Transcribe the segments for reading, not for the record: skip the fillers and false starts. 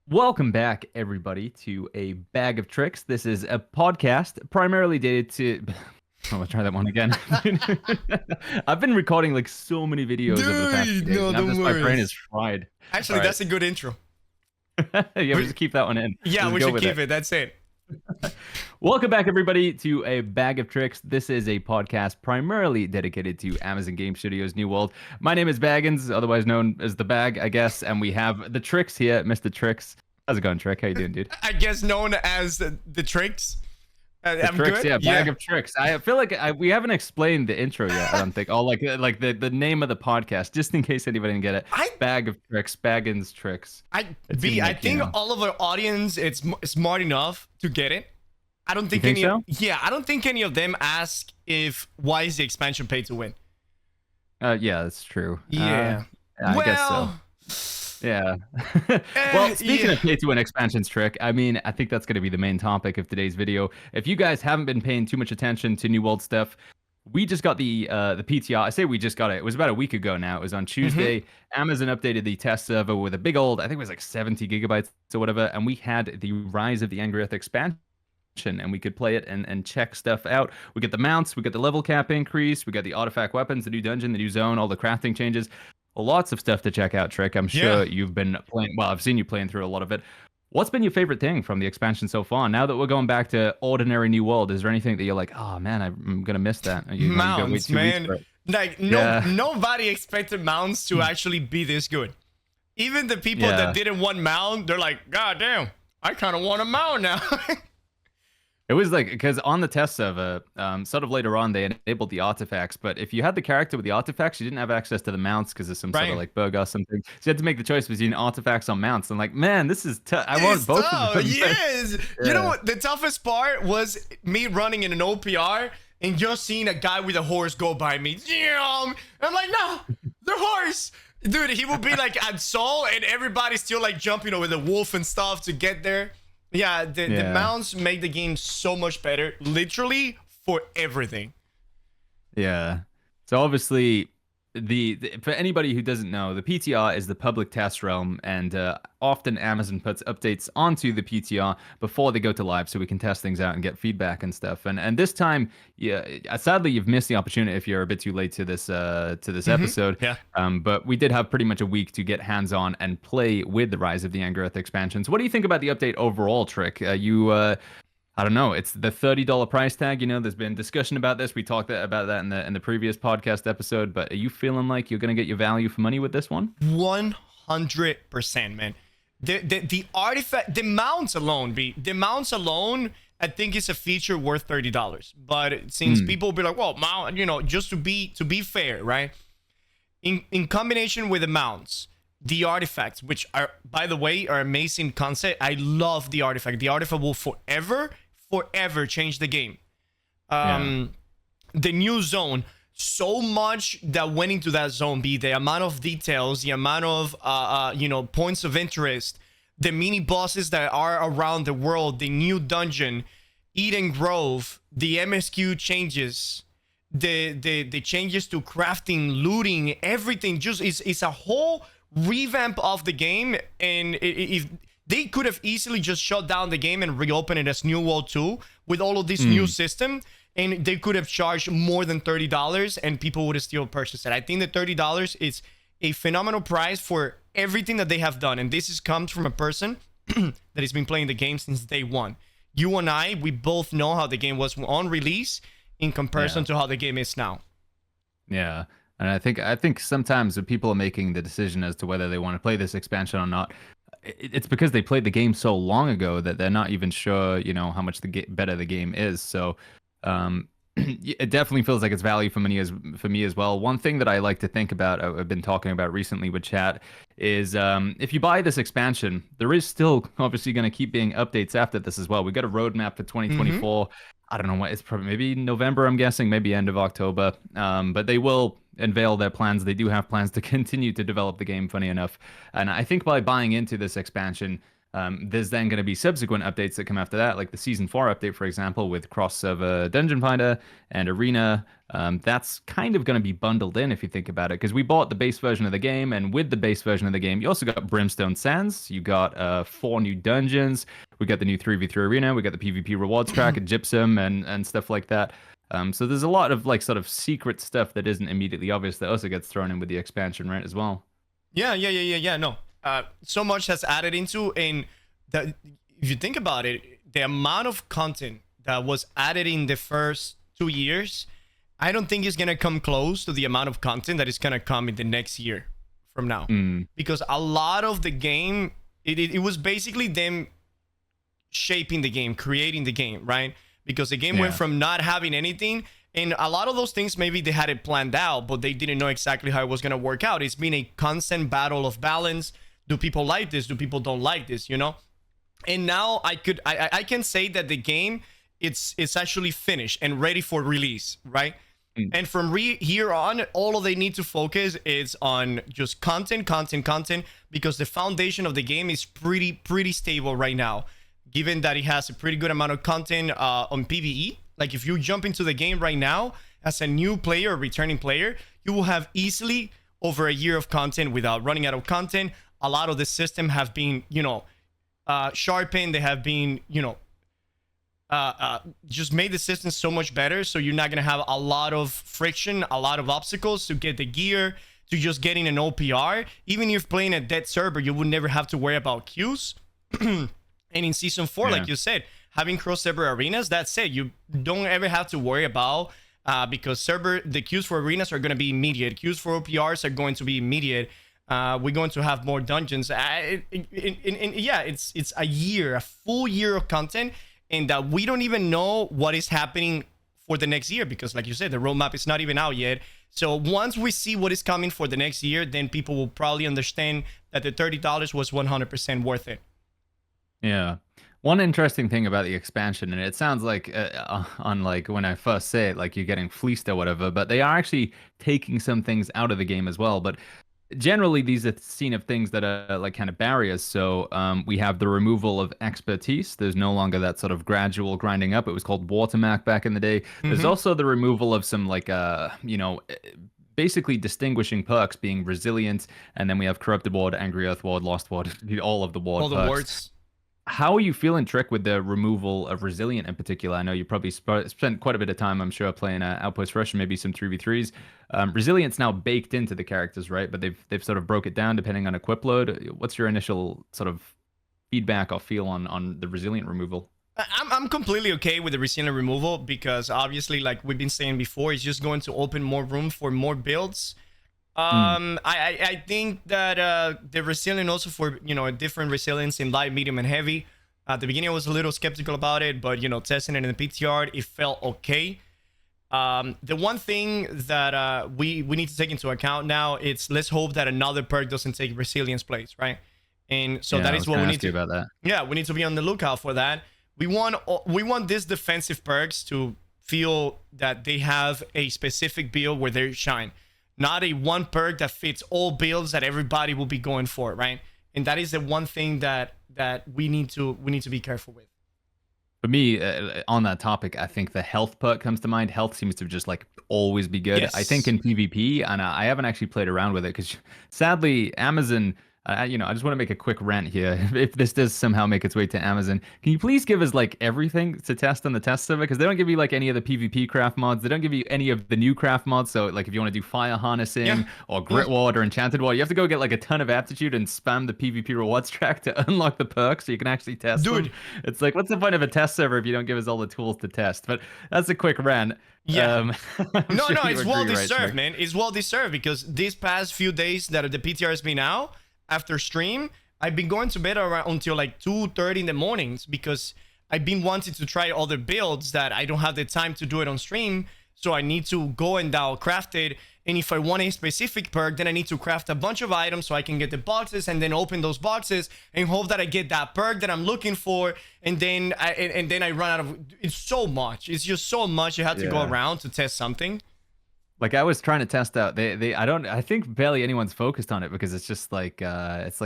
Welcome back, everybody, to a Bag of Tricks. This is a podcast primarily dated to. Oh, let's try that one again. I've been recording like so many videos over the past few Dude, days, no, and I'm don't just my brain worry. is fried. Actually, All right, that's a good intro. yeah, we just keep that one in. Yeah, Just we go should with keep it. That's it. Welcome back, everybody, to a Bag of Tricks. This is a podcast primarily dedicated to Amazon Game Studios' New World. My name is Baggins, otherwise known as the Bag, I guess, and we have the Tricks here, Mr. Tricks. How's it going, Trick? How you doing, dude? I guess known as the tricks. The I'm tricks, good. yeah, bag of tricks. I feel like we haven't explained the intro yet. I don't think. Oh, like the name of the podcast, just in case anybody didn't get it. I Bag of tricks, Baggins tricks. I think all of our audience it's smart enough to get it. I don't think, think any. so? Yeah, I don't think any of them ask if why is the expansion pay to win. Yeah, that's true. Yeah. I guess so. Yeah. Well, speaking of pay to win expansions, Trick, I mean, I think that's going to be the main topic of today's video. If you guys haven't been paying too much attention to New World stuff, we just got the PTR. I say we just got it. It was about a week ago now. It was on Tuesday. Amazon updated the test server with a big old, I think it was like 70 gigabytes or whatever, and we had the Rise of the Angry Earth expansion. And we could play it and check stuff out. We get the mounts, we get the level cap increase, we got the artifact weapons, the new dungeon, the new zone, all the crafting changes. Lots of stuff to check out, Trick. I'm sure you've been playing. Well, I've seen you playing through a lot of it. What's been your favorite thing from the expansion so far? Now that we're going back to ordinary New World, is there anything that you're like, oh man, I'm gonna miss that? Mounts, man. Like nobody expected mounts to actually be this good. Even the people that didn't want mount, they're like, God damn, I kind of want a mount now. It was like, because on the test server, sort of later on, they enabled the artifacts. But if you had the character with the artifacts, you didn't have access to the mounts because of some sort of like bug or something. So you had to make the choice between artifacts on mounts. I'm like, man, this is tough. I want both of them. Yes. You know what? The toughest part was me running in an OPR and just seeing a guy with a horse go by me. I'm like, no, the horse. Dude, he would be like at Sol and everybody's still like jumping over the wolf and stuff to get there. Yeah, the mounts make the game so much better, literally for everything. Yeah. So obviously, for anybody who doesn't know, the PTR is the public test realm, and often Amazon puts updates onto the PTR before they go to live, so we can test things out and get feedback and stuff. And this time, yeah, sadly you've missed the opportunity if you're a bit too late to this episode. Yeah. But we did have pretty much a week to get hands-on and play with the Rise of the Angry Earth expansions. What do you think about the update overall, Trick? I don't know. It's the $30 price tag. You know, there's been discussion about this. We talked about that in the previous podcast episode. But are you feeling like you're gonna get your value for money with this one? 100%, man. The artifact, the mounts alone, I think it's a feature worth $30. But since people will be like, well, mount, just to be fair, right? In combination with the mounts, the artifacts, which are, by the way, are amazing concept. I love the artifact. The artifact will forever change the game. The new zone, so much that went into that zone, be the amount of details, the amount of points of interest, the mini bosses that are around the world, the new dungeon, Eden Grove, the MSQ changes, the changes to crafting, looting, everything. Just it's a whole revamp of the game. And if they could have easily just shut down the game and reopen it as New World 2 with all of this new system, and they could have charged more than $30 and people would have still purchased it. I think that $30 is a phenomenal price for everything that they have done, and this comes from a person that has been playing the game since day one. You and I, we both know how the game was on release in comparison to how the game is now. Yeah. And I think sometimes when people are making the decision as to whether they want to play this expansion or not, it's because they played the game so long ago that they're not even sure, how much better the game is. So it definitely feels like it's value for money for me as well. One thing that I like to think about, I've been talking about recently with chat, is if you buy this expansion, there is still obviously going to keep being updates after this as well. We got a roadmap for 2024. I don't know what it's probably, maybe November, I'm guessing, maybe end of October. But they will unveil their plans. They do have plans to continue to develop the game, funny enough. And I think by buying into this expansion, There's then going to be subsequent updates that come after that, like the Season 4 update, for example, with cross-server Dungeon Finder and Arena. That's kind of going to be bundled in if you think about it, because we bought the base version of the game, and with the base version of the game, you also got Brimstone Sands, you got 4 new dungeons, we got the new 3v3 Arena, we got the PvP rewards track, and Gypsum, and stuff like that. So there's a lot of like sort of secret stuff that isn't immediately obvious that also gets thrown in with the expansion, right, as well. Yeah. No. So much has added into, and if you think about it, the amount of content that was added in the first 2 years, I don't think it's gonna come close to the amount of content that is gonna come in the next year from now. Because a lot of the game, it was basically them shaping the game, creating the game, right? Because the game went from not having anything, and a lot of those things, maybe they had it planned out, but they didn't know exactly how it was going to work out. It's been a constant battle of balance. Do people like this? Do people don't like this, you know? And now I can say that the game, it's actually finished and ready for release, right? And from here on, all they need to focus is on just content, because the foundation of the game is pretty stable right now, given that it has a pretty good amount of content on PvE. Like if you jump into the game right now as a new player, or returning player, you will have easily over a year of content without running out of content. A lot of the system have been, sharpened. They have been, just made the system so much better. So you're not going to have a lot of friction, a lot of obstacles to get the gear, to just getting an OPR. Even if playing a dead server, you would never have to worry about queues. And in Season 4, like you said, having cross-server arenas, that's it. You don't ever have to worry about, because the queues for arenas are going to be immediate. Queues for OPRs are going to be immediate. We're going to have more dungeons. It's a full year of content, and that we don't even know what is happening for the next year, because like you said, the roadmap is not even out yet. So once we see what is coming for the next year, then people will probably understand that the $30 was 100% worth it. Yeah. One interesting thing about the expansion, and it sounds like on like when I first say it, like you're getting fleeced or whatever, but they are actually taking some things out of the game as well. But generally, these are seen of things that are like kind of barriers. So we have the removal of expertise. There's no longer that sort of gradual grinding up. It was called watermark back in the day. There's also the removal of some like basically distinguishing perks, being resilient, and then we have corrupted ward, angry earth ward, lost ward, all of the ward all the perks. wards. How are you feeling, Trick, with the removal of Resilient in particular? I know you probably spent quite a bit of time, I'm sure, playing Outpost Rush and maybe some 3v3s. Resilient's now baked into the characters, right? But they've sort of broke it down depending on equip load. What's your initial sort of feedback or feel on the Resilient removal? I'm completely okay with the Resilient removal, because obviously, like we've been saying before, it's just going to open more room for more builds. I think that the Resilient also for, a different resilience in light, medium, and heavy. At the beginning, I was a little skeptical about it, but, testing it in the PTR, it felt okay. The one thing that we need to take into account now, it's let's hope that another perk doesn't take Resilience place, right? And so that is what we need to about that. Yeah, we need to be on the lookout for that. We want these defensive perks to feel that they have a specific build where they shine. Not a one perk that fits all builds that everybody will be going for, right? And that is the one thing that we need to be careful with. For me, on that topic, I think the health perk comes to mind. Health seems to just like always be good. Yes. I think in PvP, and I haven't actually played around with it because sadly, Amazon. I just want to make a quick rant here. If this does somehow make its way to Amazon, can you please give us like everything to test on the test server? Because they don't give you like any of the PvP craft mods. They don't give you any of the new craft mods. So like if you want to do fire harnessing or grit ward or enchanted ward, you have to go get like a ton of aptitude and spam the PvP rewards track to unlock the perks so you can actually test them. It's like, what's the point of a test server if you don't give us all the tools to test? But that's a quick rant. Yeah. No, sure it's well deserved, right, man. It's well deserved, because these past few days that the PTR has been out, after stream, I've been going to bed around until like 2:30 in the mornings, because I've been wanting to try other builds that I don't have the time to do it on stream. So I need to go and craft it. And if I want a specific perk, then I need to craft a bunch of items so I can get the boxes and then open those boxes and hope that I get that perk that I'm looking for. And then I run out of. It's so much. It's just so much you have to go around to test something. Like I was trying to test out I think barely anyone's focused on it because it's like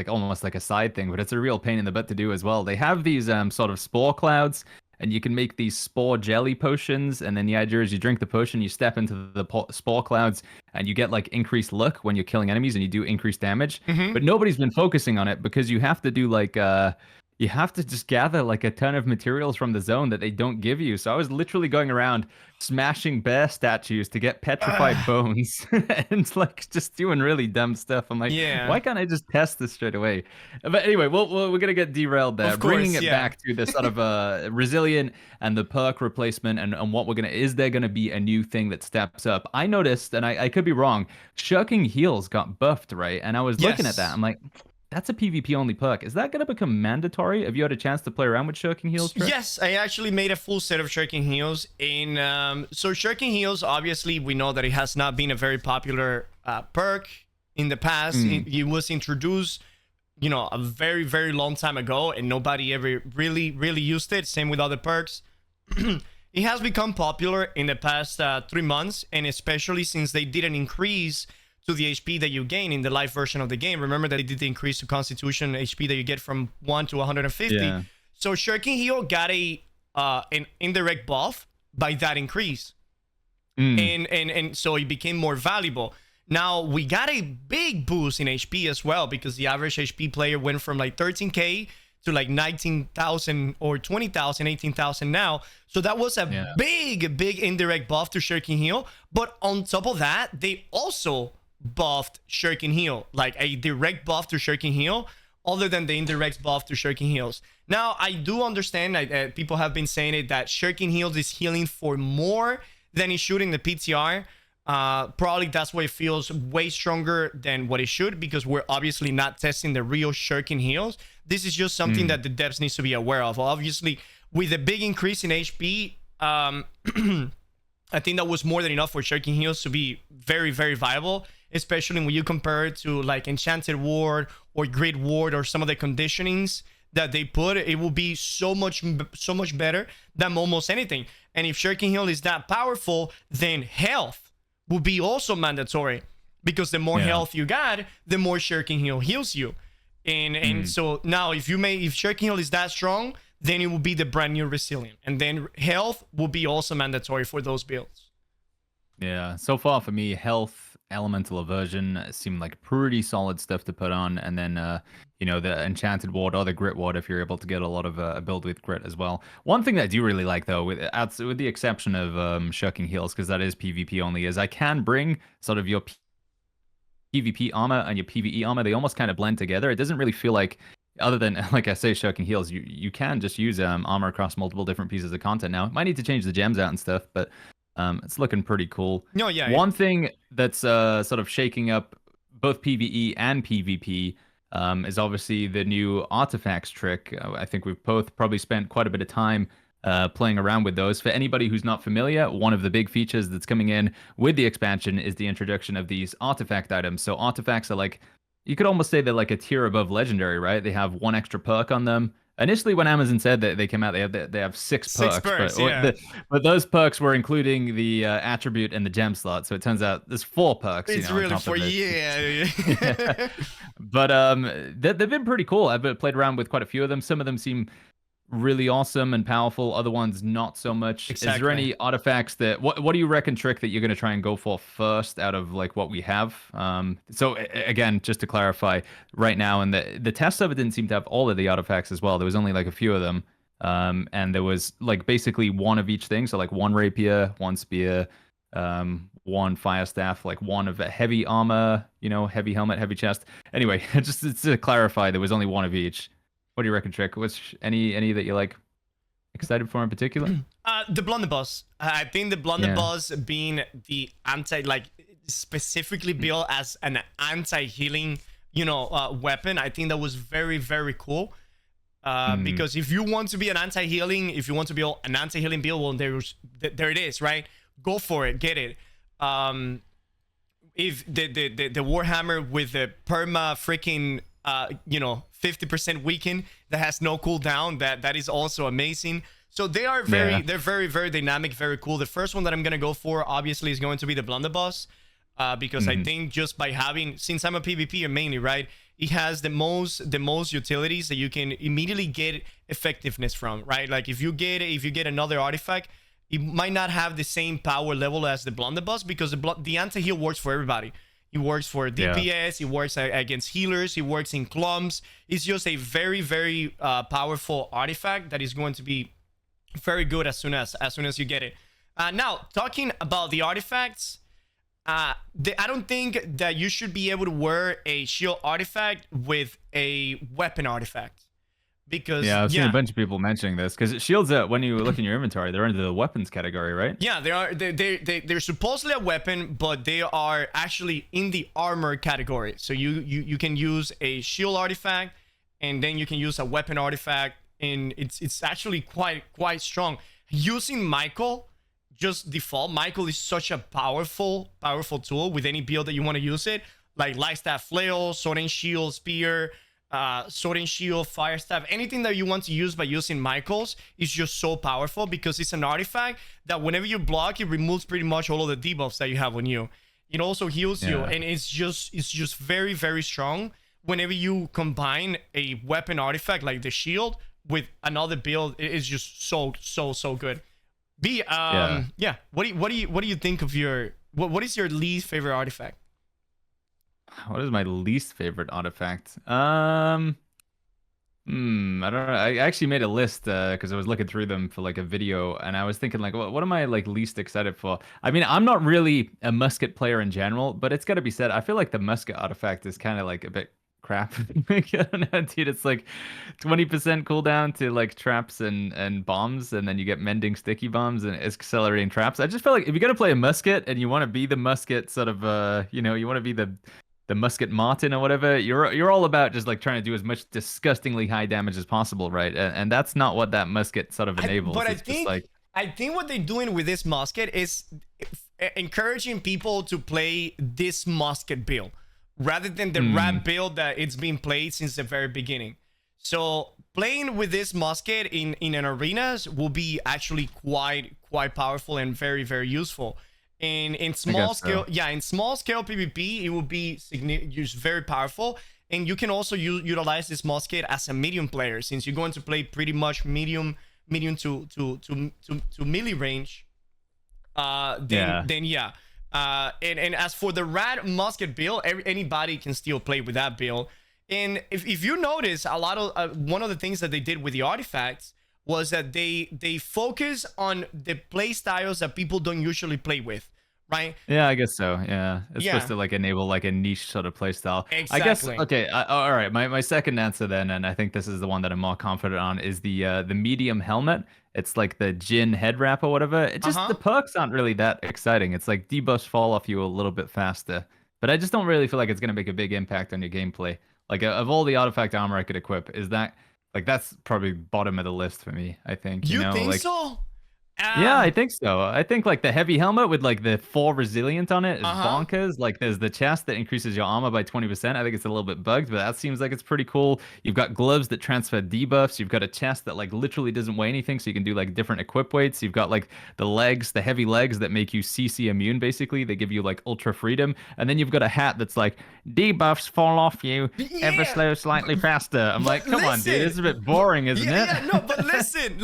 almost like a side thing, but it's a real pain in the butt to do as well. They have these sort of spore clouds and you can make these spore jelly potions, and then the idea is you drink the potion, you step into the spore clouds and you get like increased luck when you're killing enemies and you do increased damage. Mm-hmm. But nobody's been focusing on it because you have to do like you have to just gather like a ton of materials from the zone that they don't give you. So I was literally going around smashing bear statues to get petrified bones and like just doing really dumb stuff. I'm like, Yeah. why can't I just test this straight away? But anyway, we're gonna get derailed there. Of course, Bringing it yeah. back to the sort of resilient and the perk replacement and what is there gonna be a new thing that steps up? I noticed, and I could be wrong, shirking heals got buffed, right? And I was looking at that. Yes. I'm like, that's a PvP only perk. Is that going to become mandatory? Have you had a chance to play around with shirking heals, Trick? Yes, I actually made a full set of shirking heals. So shirking heals, obviously, we know that it has not been a very popular perk in the past. It was introduced, a very, very long time ago, and nobody ever really, really used it. Same with other perks. It has become popular in the past 3 months, and especially since they did an increase to the HP that you gain in the live version of the game. Remember that they did the increase to Constitution HP that you get from 1 to 150. Yeah. So Shirking Heal got an indirect buff by that increase. And so it became more valuable. Now, we got a big boost in HP as well, because the average HP player went from like 13k to like 19,000 or 20,000, 18,000 now. So that was a big indirect buff to Shirking Heal. But on top of that, they also buffed Shirking Heal, like a direct buff to Shirking Heal, other than the indirect buff to Shirking Heals. Now, I do understand that people have been saying it, that Shirking Heals is healing for more than it should in the PTR. Probably that's why it feels way stronger than what it should, because we're obviously not testing the real Shirking Heals. This is just something that the devs needs to be aware of. Obviously, with a big increase in HP, I think that was more than enough for Shirking Heals to be very, very viable, especially when you compare it to like Enchanted Ward or Grid Ward or some of the conditionings that they put. It will be so much better than almost anything. And if Shirking Heal is that powerful, then health will be also mandatory, because the more health you got, the more Shirking Heal heals you. And so now if Shirking Heal is that strong, then it will be the brand new Resilient, and then health will be also mandatory for those builds. Yeah, so far for me, health, elemental aversion seemed like pretty solid stuff to put on, and then the enchanted ward or the grit ward if you're able to get a lot of a build with grit as well. One thing that I do really like though, with the exception of shirking heals, because that is PvP only, is I can bring sort of your PvP armor and your PvE armor. They almost kind of blend together. It doesn't really feel like, other than like I say, shirking heals, you can just use armor across multiple different pieces of content now. Might need to change the gems out and stuff, but it's looking pretty cool. No, yeah. One thing that's sort of shaking up both PvE and PvP is obviously the new artifacts trick. I think we've both probably spent quite a bit of time playing around with those. For anybody who's not familiar, one of the big features that's coming in with the expansion is the introduction of these artifact items. So artifacts are like, you could almost say they're like a tier above legendary, right? They have one extra perk on them. Initially, when Amazon said that they came out, they have six perks, but those perks were including the attribute and the gem slot. So it turns out there's 4 perks. It's really for But they've been pretty cool. I've played around with quite a few of them. Some of them seem really awesome and powerful. Other ones not so much. Exactly. Is there any artifacts that what do you reckon, Trick, that you're going to try and go for first out of like what we have? So again, just to clarify right now, and the test of it didn't seem to have all of the artifacts as well. There was only like a few of them, and there was like basically one of each thing. So like one rapier, one spear, one fire staff, like one of heavy armor, heavy helmet, heavy chest. Anyway, just to clarify, there was only one of each. What do you reckon, Trick? Which any that you like excited for in particular? The blunderbuss. I think the blunderbuss being the specifically built as an anti-healing, weapon. I think that was very, very cool. Because if you want to be an anti-healing, if you want to build an anti-healing build, well, there it is, right? Go for it, get it. If the Warhammer with the perma freaking 50% weaken that has no cooldown, that is also amazing. So they are they're very dynamic, very cool. The first one that I'm gonna go for obviously is going to be the blunderbuss, because I think just by having, since I'm a PvPer mainly, right, it has the most utilities that you can immediately get effectiveness from, right? Like if you get another artifact, it might not have the same power level as the blunderbuss, because the anti-heal works for everybody. It works for DPS, it works against healers, it works in clumps. It's just a very powerful artifact that is going to be very good as soon as you get it. Now, talking about the artifacts, I don't think that you should be able to wear a shield artifact with a weapon artifact, because I've seen a bunch of people mentioning this, because shields, when you look in your inventory, they're under the weapons category, right? Yeah, they are. They're supposedly a weapon, but they are actually in the armor category. So you can use a shield artifact, and then you can use a weapon artifact, and it's actually quite strong. Using Michael, just default, Michael is such a powerful tool with any build that you want to use it, like Lightstaff, Flail, Sword and Shield, Spear, Sword and Shield, Fire Staff, anything that you want to use by using Michael's is just so powerful, because it's an artifact that whenever you block, it removes pretty much all of the debuffs that you have on you. It also heals you, and it's just very strong whenever you combine a weapon artifact like the shield with another build. It is just so good. B, what do you think of what is your least favorite artifact? What is my least favorite artifact? I don't know. I actually made a list because I was looking through them for like a video, and I was thinking like, what am I like least excited for? I mean, I'm not really a musket player in general, but it's got to be said, I feel like the musket artifact is kind of like a bit crap. I don't know, dude. It's like 20% cooldown to like traps and bombs, and then you get mending sticky bombs and accelerating traps. I just feel like if you're gonna play a musket and you want to be the musket sort of, you want to be the musket Martin or whatever, you're all about just like trying to do as much disgustingly high damage as possible, right? And that's not what that musket sort of enables. I think what they're doing with this musket is encouraging people to play this musket build rather than the rat build that it's been played since the very beginning. So playing with this musket in an arenas will be actually quite powerful and very useful. In small scale, in small scale PvP, it will be just very powerful, and you can also utilize this musket as a medium player, since you're going to play pretty much medium to melee range. And as for the rat musket build, anybody can still play with that build. And if you notice, a lot of one of the things that they did with the artifacts was that they focus on the play styles that people don't usually play with, right? Yeah, I guess so. Yeah, it's supposed to like enable like a niche sort of play style. Exactly. I guess. Okay. All right. My second answer then, and I think this is the one that I'm more confident on, is the medium helmet. It's like the Jin head wrap or whatever. It just the perks aren't really that exciting. It's like debuffs fall off you a little bit faster, but I just don't really feel like it's gonna make a big impact on your gameplay. Like of all the artifact armor I could equip, is that like that's probably bottom of the list for me, I think. You know, think like, so? Yeah, I think so. I think like the heavy helmet with like the 4 resilient on it is bonkers. Like there's the chest that increases your armor by 20%. I think it's a little bit bugged, but that seems like it's pretty cool. You've got gloves that transfer debuffs. You've got a chest that like literally doesn't weigh anything, so you can do like different equip weights. You've got like the legs, the heavy legs that make you CC immune basically. They give you like ultra freedom. And then you've got a hat that's like debuffs fall off you ever slow slightly faster. I'm like, come on, dude. This is a bit boring, isn't it? Yeah, no, but listen.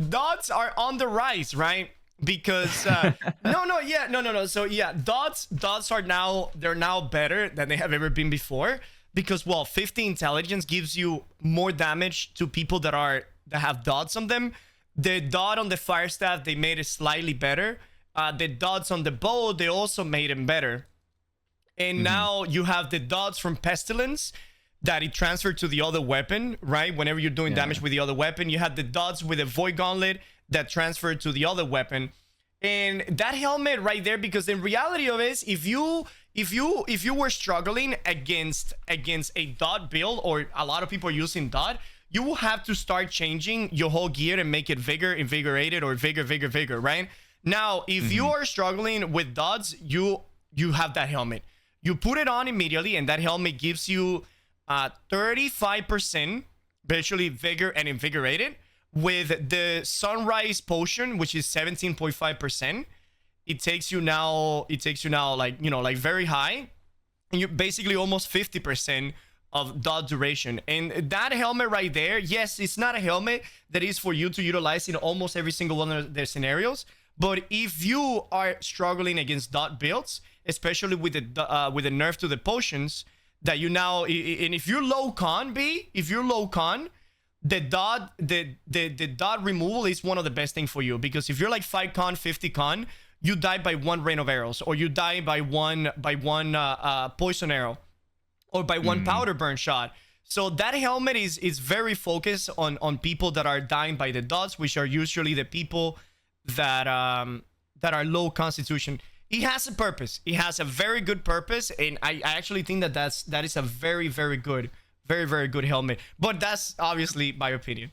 Dots are on the rise, right? Because no. So yeah, dots are now better than they have ever been before, because 50 intelligence gives you more damage to people that have dots on them. The dot on the fire staff, they made it slightly better. The dots on the bow, they also made them better. And now you have the dots from pestilence that it transferred to the other weapon, right? Whenever you're doing damage with the other weapon, you had the dots with a void gauntlet that transferred to the other weapon. And that helmet right there, because in reality of it is, if you were struggling against a dot build, or a lot of people are using dot, you will have to start changing your whole gear and make it vigor, invigorated, or vigor, right? Now, if you are struggling with dots, you have that helmet. You put it on immediately, and that helmet gives you 35% virtually vigor and invigorated, with the sunrise potion, which is 17.5%, it takes you now like, you know, like very high, and you're basically almost 50% of dot duration. And that helmet right there, yes, it's not a helmet that is for you to utilize in almost every single one of their scenarios, but if you are struggling against dot builds, especially with the nerf to the potions, that you now, and if you're low con, if you're low con, the dot removal is one of the best things for you, because if you're like 5 con, 50 con, you die by 1 rain of arrows, or you die by one poison arrow, or by 1 powder burn shot. So that helmet is very focused on people that are dying by the dots, which are usually the people that are low constitution. It has a purpose. It has a very good purpose, and I actually think that is a very, very good, very, very good helmet. But that's obviously my opinion.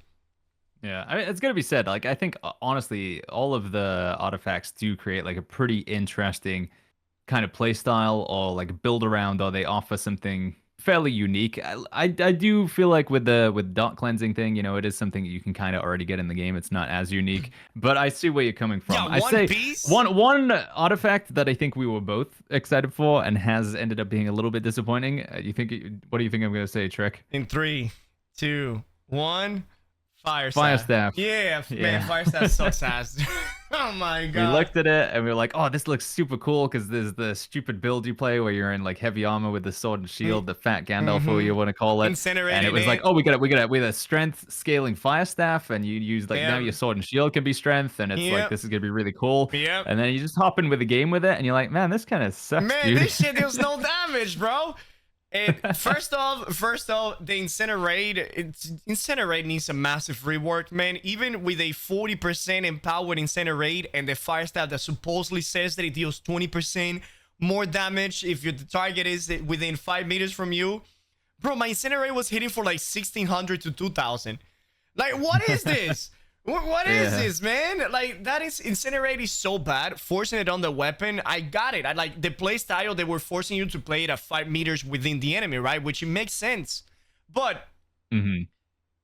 Yeah, I mean, it's gonna be said. Like, I think honestly, all of the artifacts do create like a pretty interesting kind of play style, or like build around, or they offer something fairly unique. I do feel like with dot cleansing thing, you know, it is something you can kind of already get in the game. It's not as unique, but I see where you're coming from. Yeah, I say one artifact that I think we were both excited for and has ended up being a little bit disappointing. What do you think I'm gonna say, Trick? In 3, 2, 1. Fire staff. Yeah, man, fire staff sucks ass. Oh my god. We looked at it and we were like, oh, this looks super cool, because there's the stupid build you play where you're in like heavy armor with the sword and shield, the fat Gandalf, or you want to call it. Incinerated. And it was like, oh, we got a strength scaling fire staff, and you use like now your sword and shield can be strength, and it's like, this is gonna be really cool. And then you just hop in with the game with it, and you're like, man, this kind of sucks, man, dude. This shit deals no damage, bro. And first off, the Incinerate needs a massive rework, man. Even with a 40% empowered Incinerate and the fire staff that supposedly says that it deals 20% more damage if the target is within 5 meters from you. Bro, my Incinerate was hitting for like 1,600 to 2,000. Like, what is this? What is this, man? Like, that is Incinerate is so bad. Forcing it on the weapon, I got it. I like the play style. They were forcing you to play it at 5 meters within the enemy, right? Which it makes sense, but it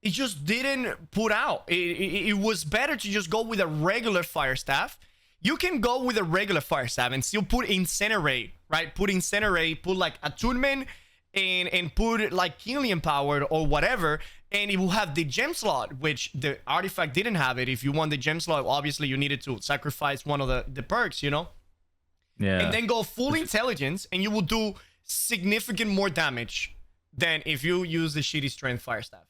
just didn't put out. It was better to just go with a regular fire staff. You can go with a regular fire staff and still put Incinerate, right? Put Incinerate, put like Attunement, and put like keenly empowered or whatever, and it will have the gem slot, which the artifact didn't have it. If you want the gem slot, obviously you needed to sacrifice one of the perks, you know? Yeah. And then go full intelligence, and you will do significant more damage than if you use the shitty strength fire staff.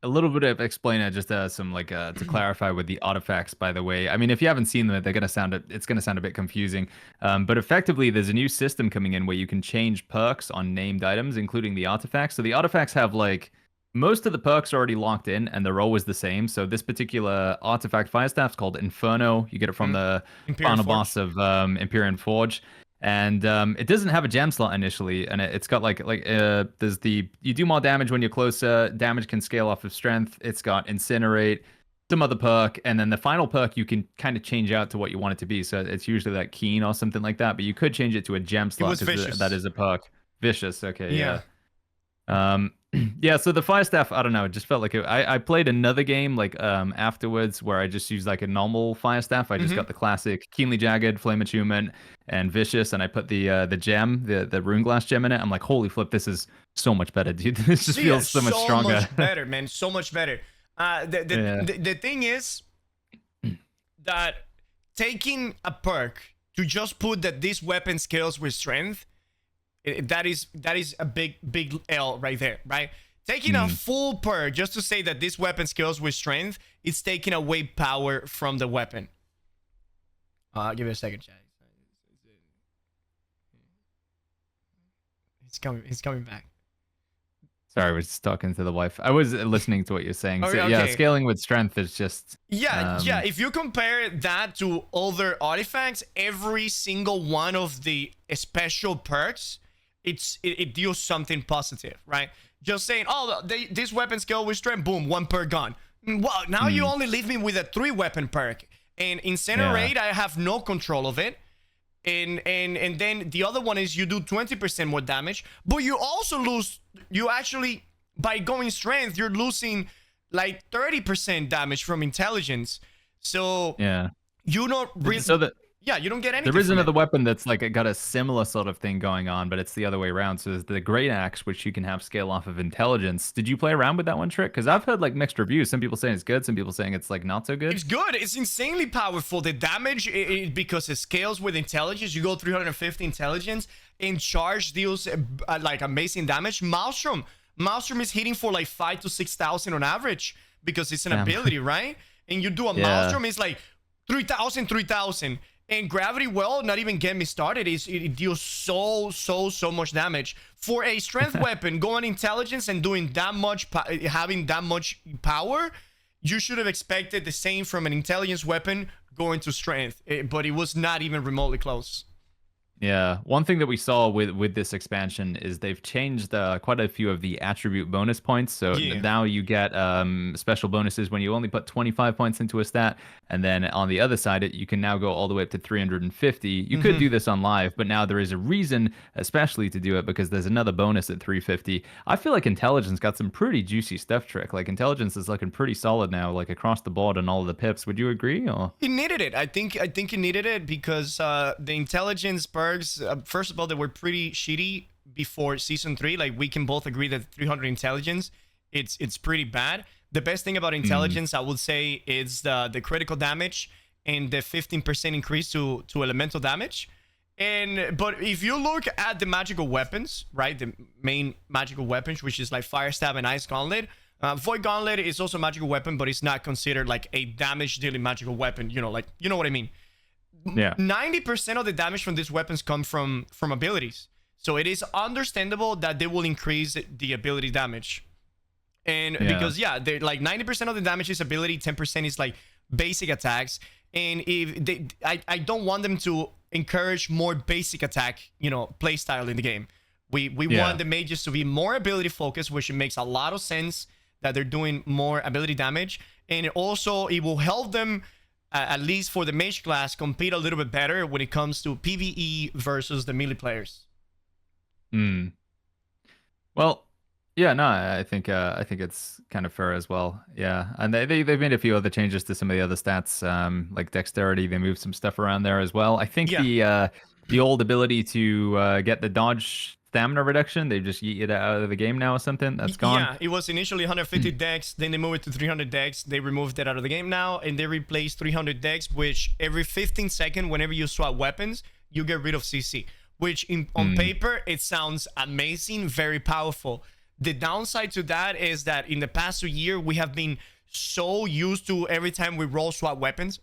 A little bit of explain just some like to clarify with the artifacts, by the way. I mean, if you haven't seen them, it's gonna sound a bit confusing. But effectively, there's a new system coming in where you can change perks on named items, including the artifacts. So the artifacts have like most of the perks are already locked in, and they're always the same. So this particular artifact fire staff is called Inferno. You get it from the final boss of Empyrean Forge. And it doesn't have a gem slot initially, and it's got there's you do more damage when you're closer. Damage can scale off of strength. It's got Incinerate, some other perk, and then the final perk you can kind of change out to what you want it to be. So it's usually like Keen or something like that, but you could change it to a gem slot because that is a perk. Vicious, okay, yeah. Yeah, so the fire staff, I don't know, it just felt like I played another game like afterwards where I just used like a normal fire staff. I just got the classic Keenly Jagged, Flame Attunement, and Vicious, and I put the gem, the rune glass gem in it. I'm like, holy flip, this is so much better, dude. This just feels so much stronger. So much better, man. So much better. The thing is that taking a perk to just put that this weapon scales with strength, that is a big L right there, right? Taking a full perk just to say that this weapon scales with strength, it's taking away power from the weapon. Give it a second, chat. He's coming back. Sorry, I was just talking to the wife. I was listening to what you're saying. So, okay. Yeah, scaling with strength is just... Yeah. If you compare that to other artifacts, every single one of the special perks, it deals something positive, right? Just saying, oh, this weapon scale with strength, boom, 1 perk gone. Well, now you only leave me with a 3-weapon perk. And Incinerate, I have no control of it. And then the other one is you do 20% more damage, but you also lose, by going strength, you're losing like 30% damage from intelligence. So Yeah. you don't really, So that you don't get anything. there is from another it. weapon that's like got a similar sort of thing going on, but it's the other way around. So there's the great axe, which you can have scale off of intelligence. Did you play around with that one trick? Because I've heard like mixed reviews. Some people saying it's good, some people saying it's like not so good. It's good. It's insanely powerful. The damage, because it scales with intelligence. You go 350 intelligence, and charge deals like amazing damage. Maelstrom is hitting for like 5,000 to 6,000 on average because it's an ability, right? And you do a Maelstrom, it's like 3,000. And Gravity Well, not even get me started, it deals so much damage. For a strength weapon, going intelligence and doing that much, having that much power, you should have expected the same from an intelligence weapon going to strength. But it was not even remotely close. Yeah, one thing that we saw with this expansion is they've changed quite a few of the attribute bonus points. So now you get special bonuses when you only put 25 points into a stat, and then on the other side, you can now go all the way up to 350. You could do this on live, but now there is a reason, especially to do it, because there's another bonus at 350. I feel like intelligence got some pretty juicy stuff, Trick. Like intelligence is looking pretty solid now, like across the board on all of the pips. Would you agree? Or he needed it. I think he needed it because the intelligence perks, first of all, they were pretty shitty before season 3. Like we can both agree that 300 intelligence, it's pretty bad. The best thing about intelligence, I would say, is the critical damage and the 15% increase to elemental damage. But if you look at the magical weapons, right, the main magical weapons, which is like Fire Stab and Ice Gauntlet, Void Gauntlet is also a magical weapon, but it's not considered like a damage dealing magical weapon. You know what I mean. Yeah. 90% of the damage from these weapons come from abilities. So it is understandable that they will increase the ability damage. And because they're like 90% of the damage is ability, 10% is like basic attacks. And if I don't want them to encourage more basic attack, play style in the game. We want the mages to be more ability focused, which makes a lot of sense that they're doing more ability damage. And also it will help them, at least for the mage class, compete a little bit better when it comes to PvE versus the melee players. Well, yeah, no, I think it's kind of fair as well. Yeah, and they've made a few other changes to some of the other stats, like dexterity. They moved some stuff around there as well. I think the old ability to get the dodge stamina reduction, they just yeet it out of the game now or something. That's gone. Yeah, it was initially 150 dex, then they moved it to 300 dex. They removed that out of the game now, and they replaced 300 dex, which every 15 seconds, whenever you swap weapons, you get rid of CC, which on paper, it sounds amazing, very powerful. The downside to that is that in the past 2 years, we have been so used to every time we roll swap weapons,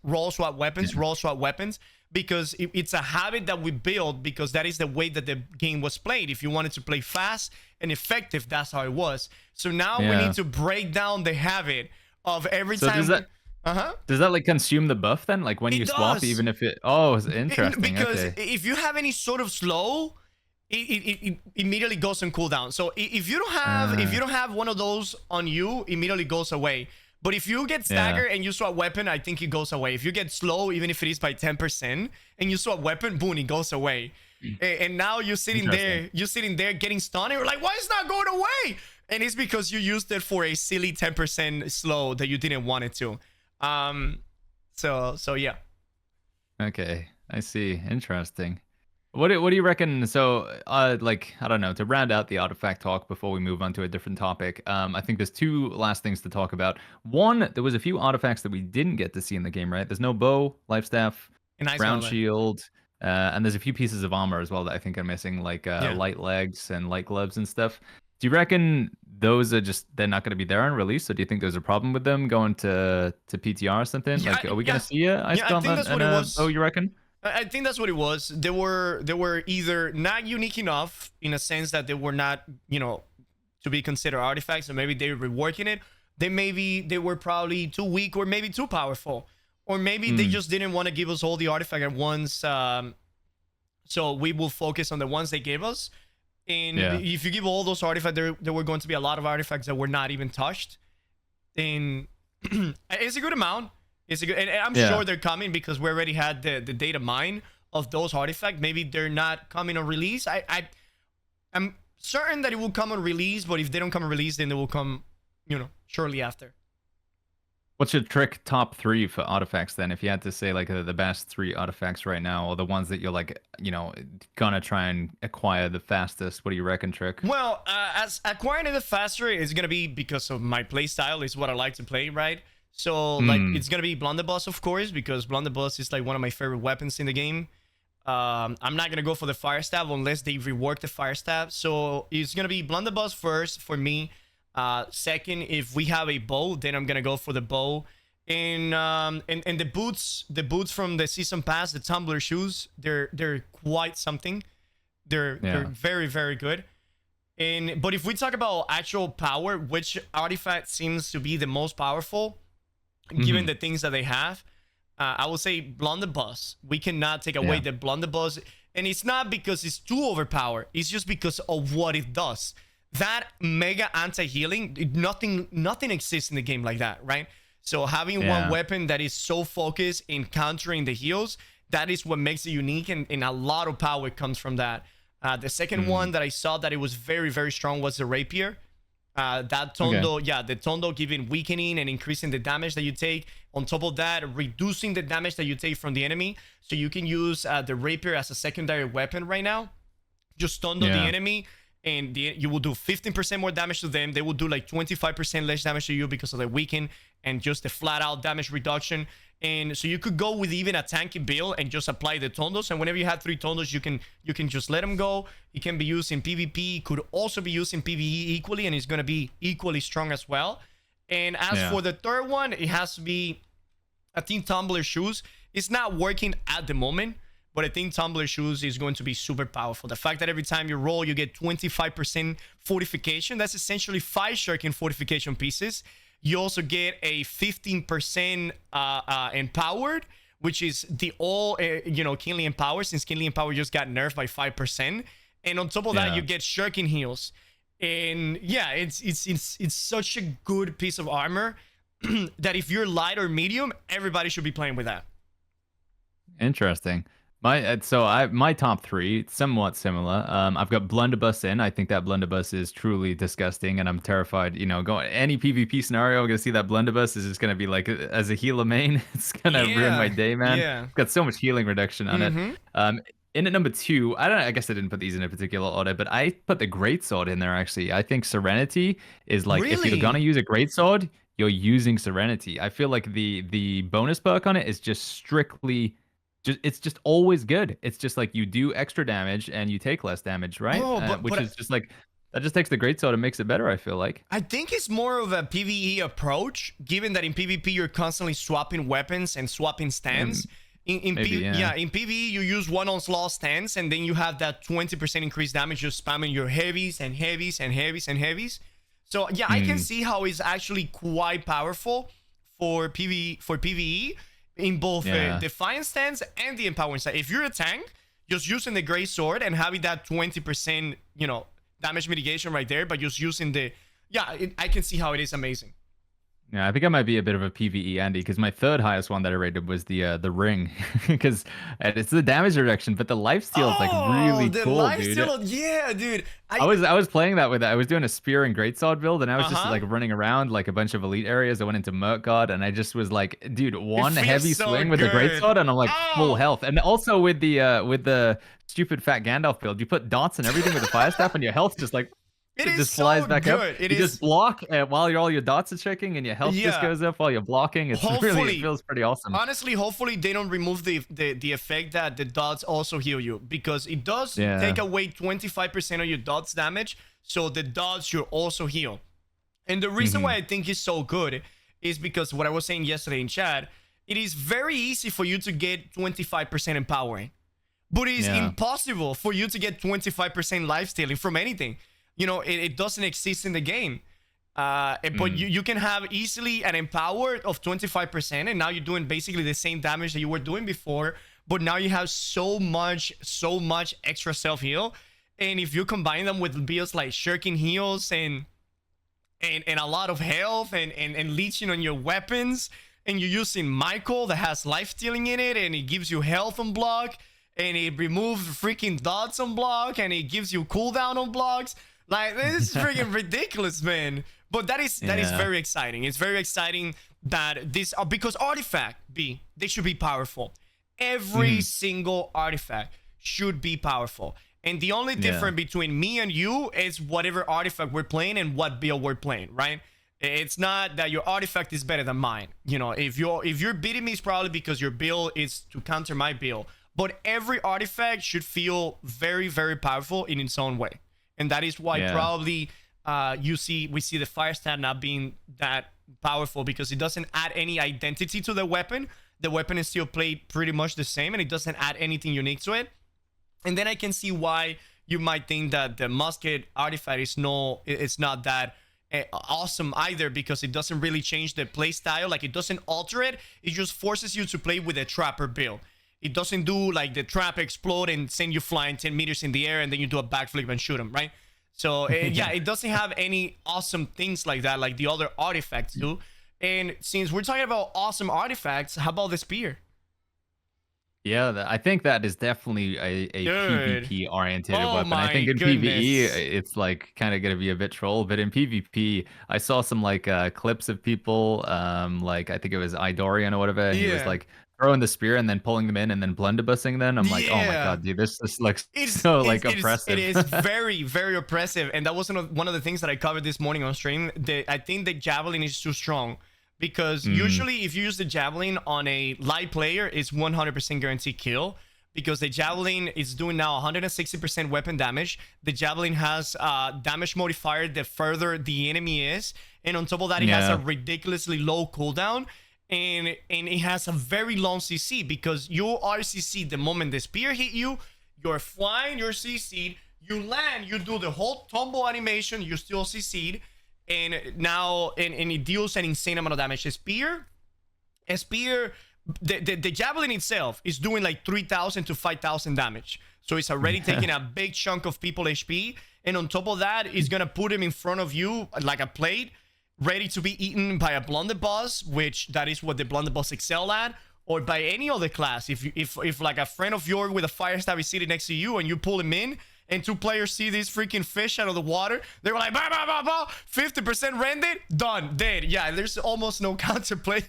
because it's a habit that we build, because that is the way that the game was played. If you wanted to play fast and effective, that's how it was. So now we need to break down the habit of every time. Does that like consume the buff then? Like when you swap, even if it... Oh, it's interesting. Because if you have any sort of slow, it immediately goes on cooldown. So if you don't have one of those on you, immediately goes away. But if you get staggered and you swap weapon, I think it goes away. If you get slow, even if it is by 10%, and you swap weapon, boom, it goes away. And now you're sitting there getting stunned, and you're like, why is it not going away? And it's because you used it for a silly 10% slow that you didn't want it to. So yeah. Okay, I see. Interesting. What do you reckon? So, like, I don't know, to round out the artifact talk before we move on to a different topic, I think there's two last things to talk about. One, there was a few artifacts that we didn't get to see in the game, right? There's no bow, life staff, ground shield, and there's a few pieces of armor as well that I think are missing, like light legs and light gloves and stuff. Do you reckon those are they're not going to be there on release? So do you think there's a problem with them going to PTR or something? Yeah, like, are we going to see a ice gauntlet and a bow, you reckon? I think that's what it was. They were either not unique enough in a sense that they were not, to be considered artifacts, or maybe they were reworking it. They were probably too weak, or maybe too powerful, or maybe they just didn't want to give us all the artifacts at once. So we will focus on the ones they gave us. And if you give all those artifacts, there were going to be a lot of artifacts that were not even touched. And it's a good amount. And I'm sure they're coming, because we already had the data mine of those artifacts. Maybe they're not coming on release. I'm certain that it will come on release, but if they don't come on release, then they will come, shortly after. What's your trick top three for artifacts then? If you had to say like the best three artifacts right now, or the ones that you're like, gonna try and acquire the fastest, what do you reckon, Trick? Well, as acquiring it faster is gonna be because of my playstyle. Is what I like to play, right? So like it's gonna be blunderbuss, of course, because blunderbuss is like one of my favorite weapons in the game. I'm not gonna go for the fire staff unless they rework the fire staff. So it's gonna be blunderbuss first for me. Second, if we have a bow, then I'm gonna go for the bow. And the boots from the season pass, the Tumbler shoes, they're quite something. They're very, very good. But if we talk about actual power, which artifact seems to be the most powerful, given the things that they have, I will say blunderbuss. We cannot take away the blunderbuss, and it's not because it's too overpowered. It's just because of what it does. That mega anti-healing, nothing exists in the game like that, right? So having one weapon that is so focused in countering the heals, that is what makes it unique, and a lot of power comes from that. The second one that I saw that it was very, very strong was the rapier. That Tondo, the Tondo giving weakening and increasing the damage that you take. On top of that, reducing the damage that you take from the enemy. So you can use the rapier as a secondary weapon right now. Just Tondo the enemy, and you will do 15% more damage to them. They will do like 25% less damage to you because of the weaken and just the flat out damage reduction. And so you could go with even a tanky build and just apply the Tondos. And whenever you have 3 Tondos, you can just let them go. It can be used in PvP. Could also be used in PvE equally, and it's going to be equally strong as well. And as for the third one, it has to be, I think, Tumbler shoes. It's not working at the moment, but I think Tumbler shoes is going to be super powerful. The fact that every time you roll, you get 25% fortification. That's essentially 5 shuriken fortification pieces. You also get a 15% empowered, which is the all, Kingly Empower, since Kingly Empower just got nerfed by 5%. And on top of that, you get shuriken heals. And yeah, it's such a good piece of armor that if you're light or medium, everybody should be playing with that. Interesting. My top three, somewhat similar. I've got blunderbuss in. I think that blunderbuss is truly disgusting, and I'm terrified. Going any PvP scenario, I'm gonna see that blunderbuss is just gonna be like, as a healer main, it's gonna ruin my day, man. Yeah. It's got so much healing reduction on it. In at number 2, I guess I didn't put these in a particular order, but I put the greatsword in there. Actually, I think Serenity is like, if you're gonna use a greatsword, you're using Serenity. I feel like the bonus perk on it is just strictly. It's just always good. It's just like you do extra damage and you take less damage, right? Which is just like, that just takes the greatsword and makes it better, I feel like. I think it's more of a PvE approach, given that in PvP you're constantly swapping weapons and swapping stands. In PvE you use one onslaught stance, and then you have that 20% increased damage just spamming your heavies and heavies and heavies and heavies. So yeah, I can see how it's actually quite powerful for PvE. In both the Defiant stance and the Empowering stance. If you're a tank, just using the Great Sword and having that 20%, damage mitigation right there, but just using the... I can see how it is amazing. Yeah, I think I might be a bit of a PvE Andy, because my third highest one that I rated was the ring, because it's the damage reduction, but the lifesteal is like really cool, dude. Yeah, dude. I was playing that with it. I was doing a spear and greatsword build, and I was just like running around like a bunch of elite areas. I went into Merc God, and I just was like, dude, one heavy swing with the greatsword, and I'm like full health. And also with the stupid fat Gandalf build, you put dots and everything with the fire staff, and your health just like. It just flies back up. You just block while all your dots are checking, and your health just goes up while you're blocking. It feels pretty awesome. Honestly, hopefully they don't remove the effect that the dots also heal you, because it does take away 25% of your dots damage, so the dots should also heal. And the reason why I think it's so good is because what I was saying yesterday in chat, it is very easy for you to get 25% empowering, but it is impossible for you to get 25% lifestealing from anything. It doesn't exist in the game. But you can have easily an empowered of 25%, and now you're doing basically the same damage that you were doing before, but now you have so much extra self-heal. And if you combine them with builds like shuriken heals and a lot of health and leeching on your weapons, and you're using Michael that has life stealing in it, and it gives you health on block, and it removes freaking dots on block, and it gives you cooldown on blocks. Like, this is freaking ridiculous, man. But that is very exciting. It's very exciting that this because artifact they should be powerful. Every single artifact should be powerful. And the only difference between me and you is whatever artifact we're playing and what build we're playing, right? It's not that your artifact is better than mine. You know, if you're beating me, it's probably because your build is to counter my build. But every artifact should feel very, very powerful in its own way. And that is why probably we see the fire stat not being that powerful, because it doesn't add any identity to the weapon. The weapon is still played pretty much the same, and it doesn't add anything unique to it. And then I can see why you might think that the musket artifact is not that awesome either, because it doesn't really change the play style. Like, it doesn't alter it. It just forces you to play with a trapper build. It doesn't do like the trap explode and send you flying 10 meters in the air and then you do a backflip and shoot him, right? So yeah, it doesn't have any awesome things like that, like the other artifacts do. And since we're talking about awesome artifacts, how about the spear? Yeah, I think that is definitely a PvP oriented weapon. I think in PvE it's like kind of gonna be a bit troll, but in PvP I saw some like clips of people, like I think it was Idorian or whatever. He was like throwing the spear and then pulling them in and then blunderbusing them. I'm like, oh my god, dude, this looks so like oppressive. It is very, very oppressive, and that was one of the things that I covered this morning on stream. I think the javelin is too strong. Because usually if you use the javelin on a light player, it's 100% guaranteed kill. Because the javelin is doing now 160% weapon damage. The javelin has damage modifier the further the enemy is. And on top of that, it has a ridiculously low cooldown. And it has a very long CC. Because you are CC'd the moment the spear hit you. You're flying, you're CC'd. You land, you do the whole tumble animation, you're still CC'd. And now and it deals an insane amount of damage. A spear, the javelin itself is doing like 3,000 to 5,000 damage. So it's already taking a big chunk of people HP. And on top of that, it's gonna put him in front of you like a plate, ready to be eaten by a blunderbuss, which that is what the blunderbuss excel at, or by any other class. If like a friend of yours with a fire stab is sitting next to you and you pull him in, and two players see this freaking fish out of the water, they were like, bah, bah, bah, bah, 50% rendered, done, dead. Yeah, there's almost no counterplay.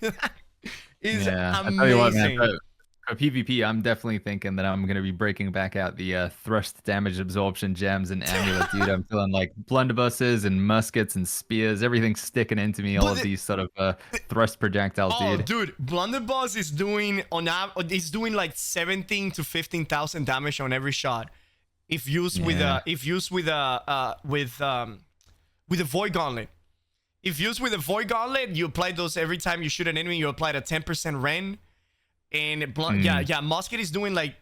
It's amazing. I tell you what, man, for PvP, I'm definitely thinking that I'm going to be breaking back out the thrust damage absorption gems and amulets, dude. I'm feeling like blunderbusses and muskets and spears, everything's sticking into me, all of these sort of thrust projectiles, dude. Blunderbuss is doing like 17 to 15,000 damage on every shot. If used with a void gauntlet. If used with a void gauntlet, you apply those every time you shoot an enemy. You apply a 10% ren, and musket is doing like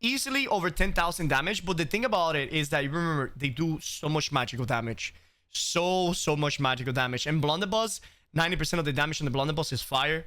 easily over 10,000 damage. But the thing about it is that, remember, they do so much magical damage, so much magical damage. And blunderbuss, 90% of the damage on the blunderbuss is fire.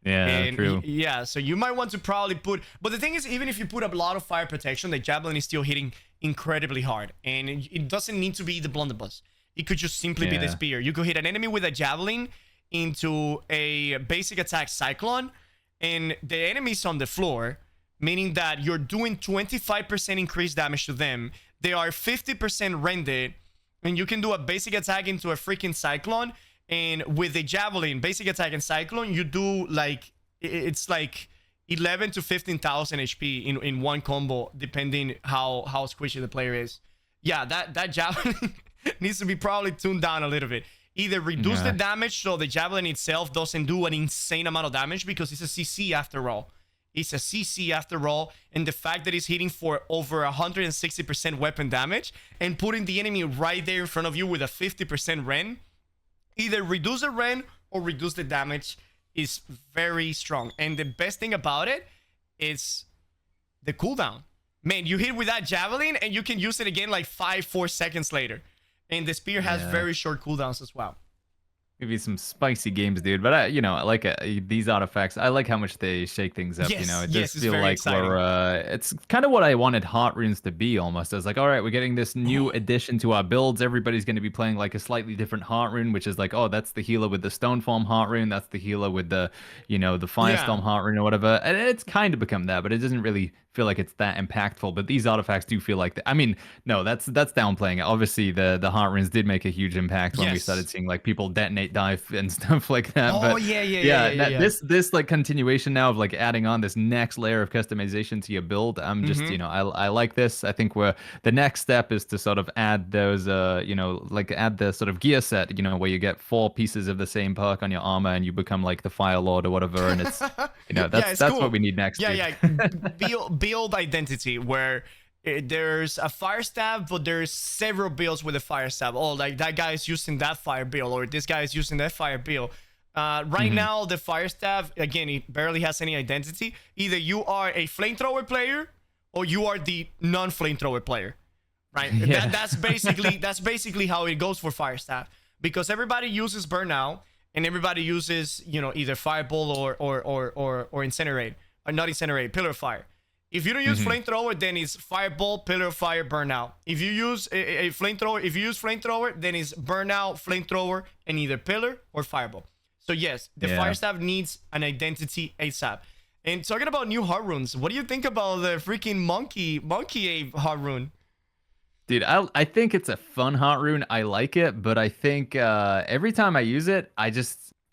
Yeah, true. Yeah, so you might want to probably put, but the thing is, even if you put a lot of fire protection, the javelin is still hitting incredibly hard, and it doesn't need to be the blunderbuss. It could just simply be the spear. You could hit an enemy with a javelin into a basic attack cyclone, and the enemy's on the floor, meaning that you're doing 25% increased damage to them. They are 50% rendered, and you can do a basic attack into a freaking cyclone. And with the javelin, basic attack and cyclone, you do like, it's like 11 to 15,000 HP in one combo, depending how squishy the player is. Yeah, that javelin needs to be probably tuned down a little bit. Either reduce the damage so the javelin itself doesn't do an insane amount of damage, because it's a CC after all. It's a CC after all, and the fact that it's hitting for over 160% weapon damage and putting the enemy right there in front of you with a 50% ren, either reduce the ren or reduce the damage, is very strong. And the best thing about it is the cooldown. Man, you hit with that javelin and you can use it again like 4 seconds later. And the spear has very short cooldowns as well. Maybe some spicy games, dude. But you know, I like these artifacts. I like how much they shake things up. You know, Yes, it does yes, it's feel very like exciting. we're. It's kind of what I wanted Heartrunes to be almost. I was like, all right, we're getting this new addition to our builds. Everybody's going to be playing like a slightly different Heartrune, which is like, oh, that's the healer with the Stoneform Heartrune. That's the healer with the, you know, the Yeah. Firestorm Heartrune or whatever. And it's kind of become that, but it doesn't really feel like it's that impactful. But these artifacts do feel like that. I mean, no, that's downplaying it. Obviously, the Heartrunes did make a huge impact when we started Yes. seeing like people detonate dive and stuff like that. Oh But yeah, yeah, yeah, yeah, yeah, yeah, yeah. this like continuation now of like adding on this next layer of customization to your build. I'm just, you Mm-hmm. know, I like this. I think we're the next step is to sort of add those you know, like add the sort of gear set, you know, where you get 4 pieces of the same perk on your armor and you become like the Fire Lord or whatever. And it's, you know, Yeah, it's that's what cool. we need next, Yeah, dude. yeah. Build identity where there's a fire stab, but there's several builds with a fire stab. Oh, like that guy is using that fire build, or this guy is using that fire build. Right Mhm. now, the fire stab again, it barely has any identity. Either you are a flamethrower player, or you are the non-flamethrower player. Right? Yeah. That's basically how it goes for fire stab, because everybody uses burnout and everybody uses, you know, either fireball or incinerate, or not incinerate, pillar of fire. If you don't use Mhm. flamethrower, then it's fireball, pillar of fire, burnout. If you use a flamethrower, if you use flamethrower, then it's burnout, flamethrower, and either pillar or fireball. So yes, the fire Yeah. staff needs an identity ASAP. And talking about new Heartrunes, what do you think about the freaking monkey ape Heartrune? Dude, I think it's a fun Heartrune. I like it, but I think every time I use it, I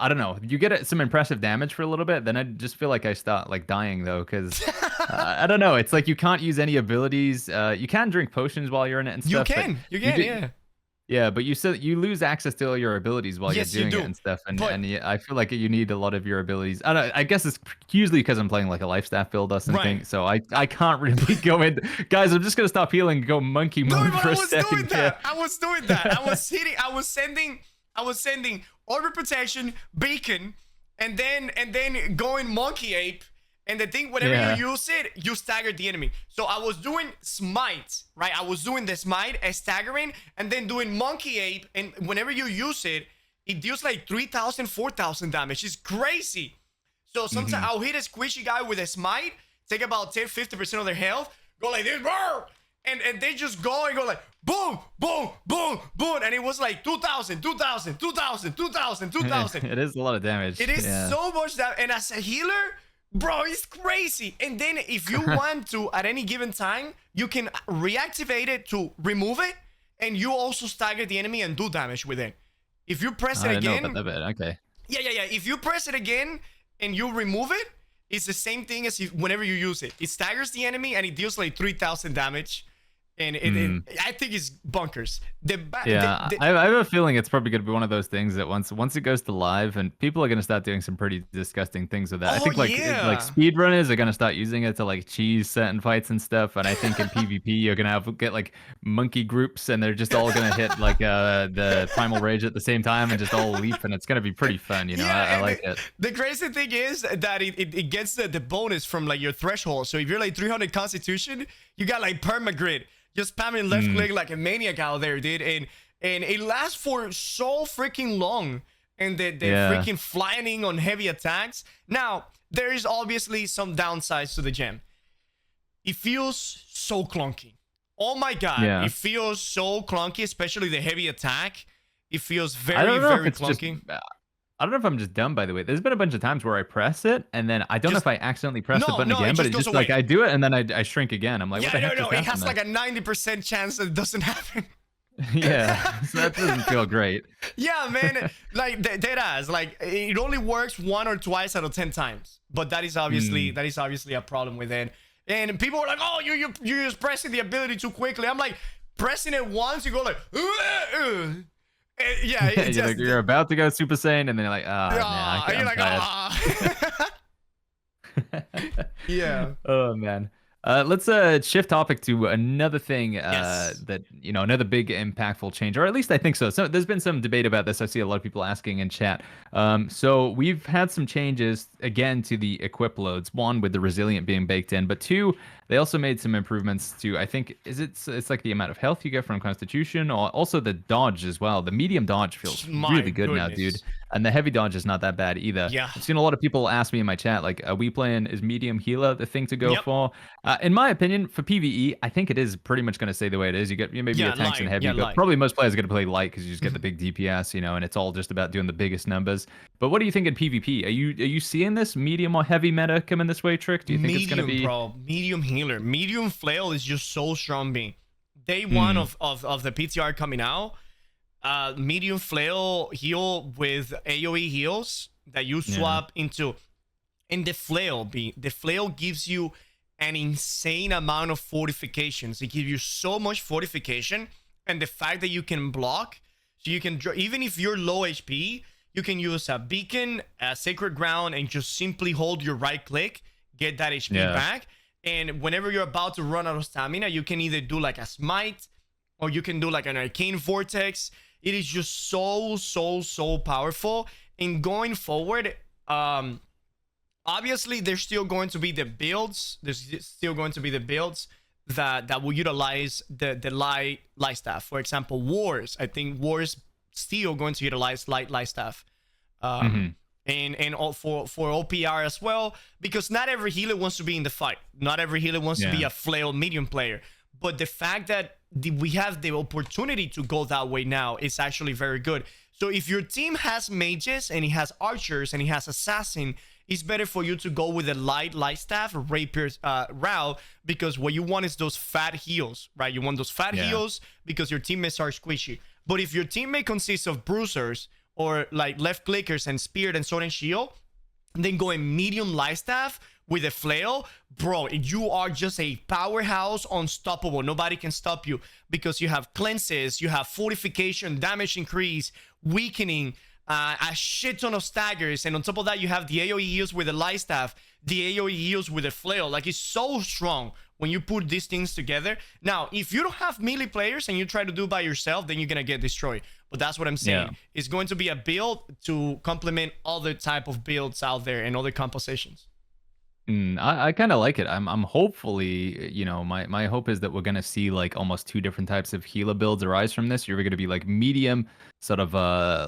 don't know. You get some impressive damage for a little bit, then I just feel like I start like dying though, because I don't know. It's like you can't use any abilities. You can drink potions while you're in it and stuff, but You you can, do, yeah. yeah, but you said you lose access to all your abilities while you're Yes, you doing it do. and stuff, But and I feel like you need a lot of your abilities. I don't. I guess it's usually because I'm playing like a life staff build or right. something, so I can't really go in. Guys, I'm just gonna stop healing and go monkey No, mode but for I a was doing second here. that. I was doing that. I was hitting. I was sending order protection, beacon, and then going monkey ape. And the thing, whenever Yeah. you use it, you stagger the enemy. So I was doing smite, right? I was doing the smite as staggering, and then doing monkey ape. And whenever you use it, it deals like 3,000, 4,000 damage. It's crazy. So sometimes Hmm. I'll hit a squishy guy with a smite, take about 10, 50% of their health, go like this, and they just go and go like boom, boom, boom, boom. And it was like 2,000, 2,000, 2,000, 2,000, 2,000. It is a lot of damage. It is Yeah. so much that, and as a healer, bro, it's crazy. And then if you want to, at any given time, you can reactivate it to remove it, and you also stagger the enemy and do damage with it. If you press I it didn't know again, about that bit. Okay. yeah. If you press it again and you remove it, it's the same thing as whenever you use it. It staggers the enemy and it deals like 3,000 damage. And I think it's bunkers. Yeah, I have a feeling it's probably going to be one of those things that once it goes to live, and people are going to start doing some pretty disgusting things with that. I Oh think like yeah. speedrunners are going to start using it to like cheese certain fights and stuff. And I think in PvP you're going to get like monkey groups, and they're just all going to hit like the primal rage at the same time and just all leap, and it's going to be pretty fun. You know, I And like it. the crazy thing is that it gets the bonus from like your threshold. So if you're like 300 constitution, you got like permagrid. Just spamming left click like a maniac out there, dude. And it lasts for so freaking long. And the Yeah. freaking flying on heavy attacks. Now, there is obviously some downsides to the gem. It feels so clunky. Oh my god, Yeah. it feels so clunky, especially the heavy attack. It feels I very, don't know if very it's just. clunky. I don't know if I'm just dumb, by the way. There's been a bunch of times where I press it, and then I don't know Just- if I accidentally press the No, button no, it again, but just it goes just like away. I do it, and then I shrink again. I'm like, what the Yeah, heck no. just It happened has there? like a 90% chance that it doesn't happen. Yeah, so that doesn't feel great. Yeah, man. Like dead ass. Like it only works 1 or twice out of 10 times. But that is obviously a problem with it. And people are like, "Oh, you're just pressing the ability too quickly." I'm like, pressing it once, you go like, yeah, it You're, just, you're about to go Super Saiyan, and then you're like, nah, you're I'm like, tired. yeah. Oh man. Let's shift topic to another thing Yes. that another big impactful change, or at least I think so. So there's been some debate about this. I see a lot of people asking in chat. So we've had some changes again to the equip loads. One, with the resilient being baked in, but two, They also made some improvements to, I think, it's like the amount of health you get from Constitution, or also the dodge as well. The medium dodge feels My really good now, dude. goodness. And the heavy dodge is not that bad either. Yeah. I've seen a lot of people ask me in my chat, like, are we playing, is medium healer the thing to go Yep. for? In my opinion, for PvE, I think it is pretty much going to stay the way it is. You get maybe Yeah, your tanks and light. heavy, Yeah, but light. probably most players are going to play light because you just get the big DPS, and it's all just about doing the biggest numbers. But what do you think in PvP? Are you seeing this medium or heavy meta coming this way, Trick? Do you think it's going to be bro? Medium healer. Medium flail is just so strong. Being day one of the PTR coming out, medium flail heal with AoE heals that you swap into. And the flail gives you an insane amount of fortifications. It gives you so much fortification, and the fact that you can block, so you can even if you're low HP, you can use a beacon, a sacred ground, and just simply hold your right click, get that HP back. And whenever you're about to run out of stamina, you can either do like a smite, or you can do like an arcane vortex. It is just so powerful. And going forward, obviously there's still going to be the builds. That will utilize the light staff. For example, wars. I think wars still going to utilize light staff. And all for OPR as well, because not every healer wants to be in the fight. Not every healer wants to be a flail medium player. But the fact that we have the opportunity to go that way now is actually very good. So if your team has mages and he has archers and he has assassin, it's better for you to go with a light staff rapier route, because what you want is those fat heals, right? You want those fat heals because your teammates are squishy. But if your teammate consists of bruisers or like left clickers and spear and sword and shield, then going medium light staff with a flail, bro, you are just a powerhouse, unstoppable. Nobody can stop you, because you have cleanses, you have fortification, damage increase, weakening, a shit ton of staggers, and on top of that you have the AoE heals with the light staff, the AoE heals with the flail. Like, it's so strong when you put these things together. Now, if you don't have melee players and you try to do by yourself, then you're gonna get destroyed. But that's what I'm saying. It's going to be a build to complement other type of builds out there and other compositions. I kind of like it. I'm hopefully, my hope is that we're gonna see like almost two different types of healer builds arise from this. You're gonna be like medium, sort of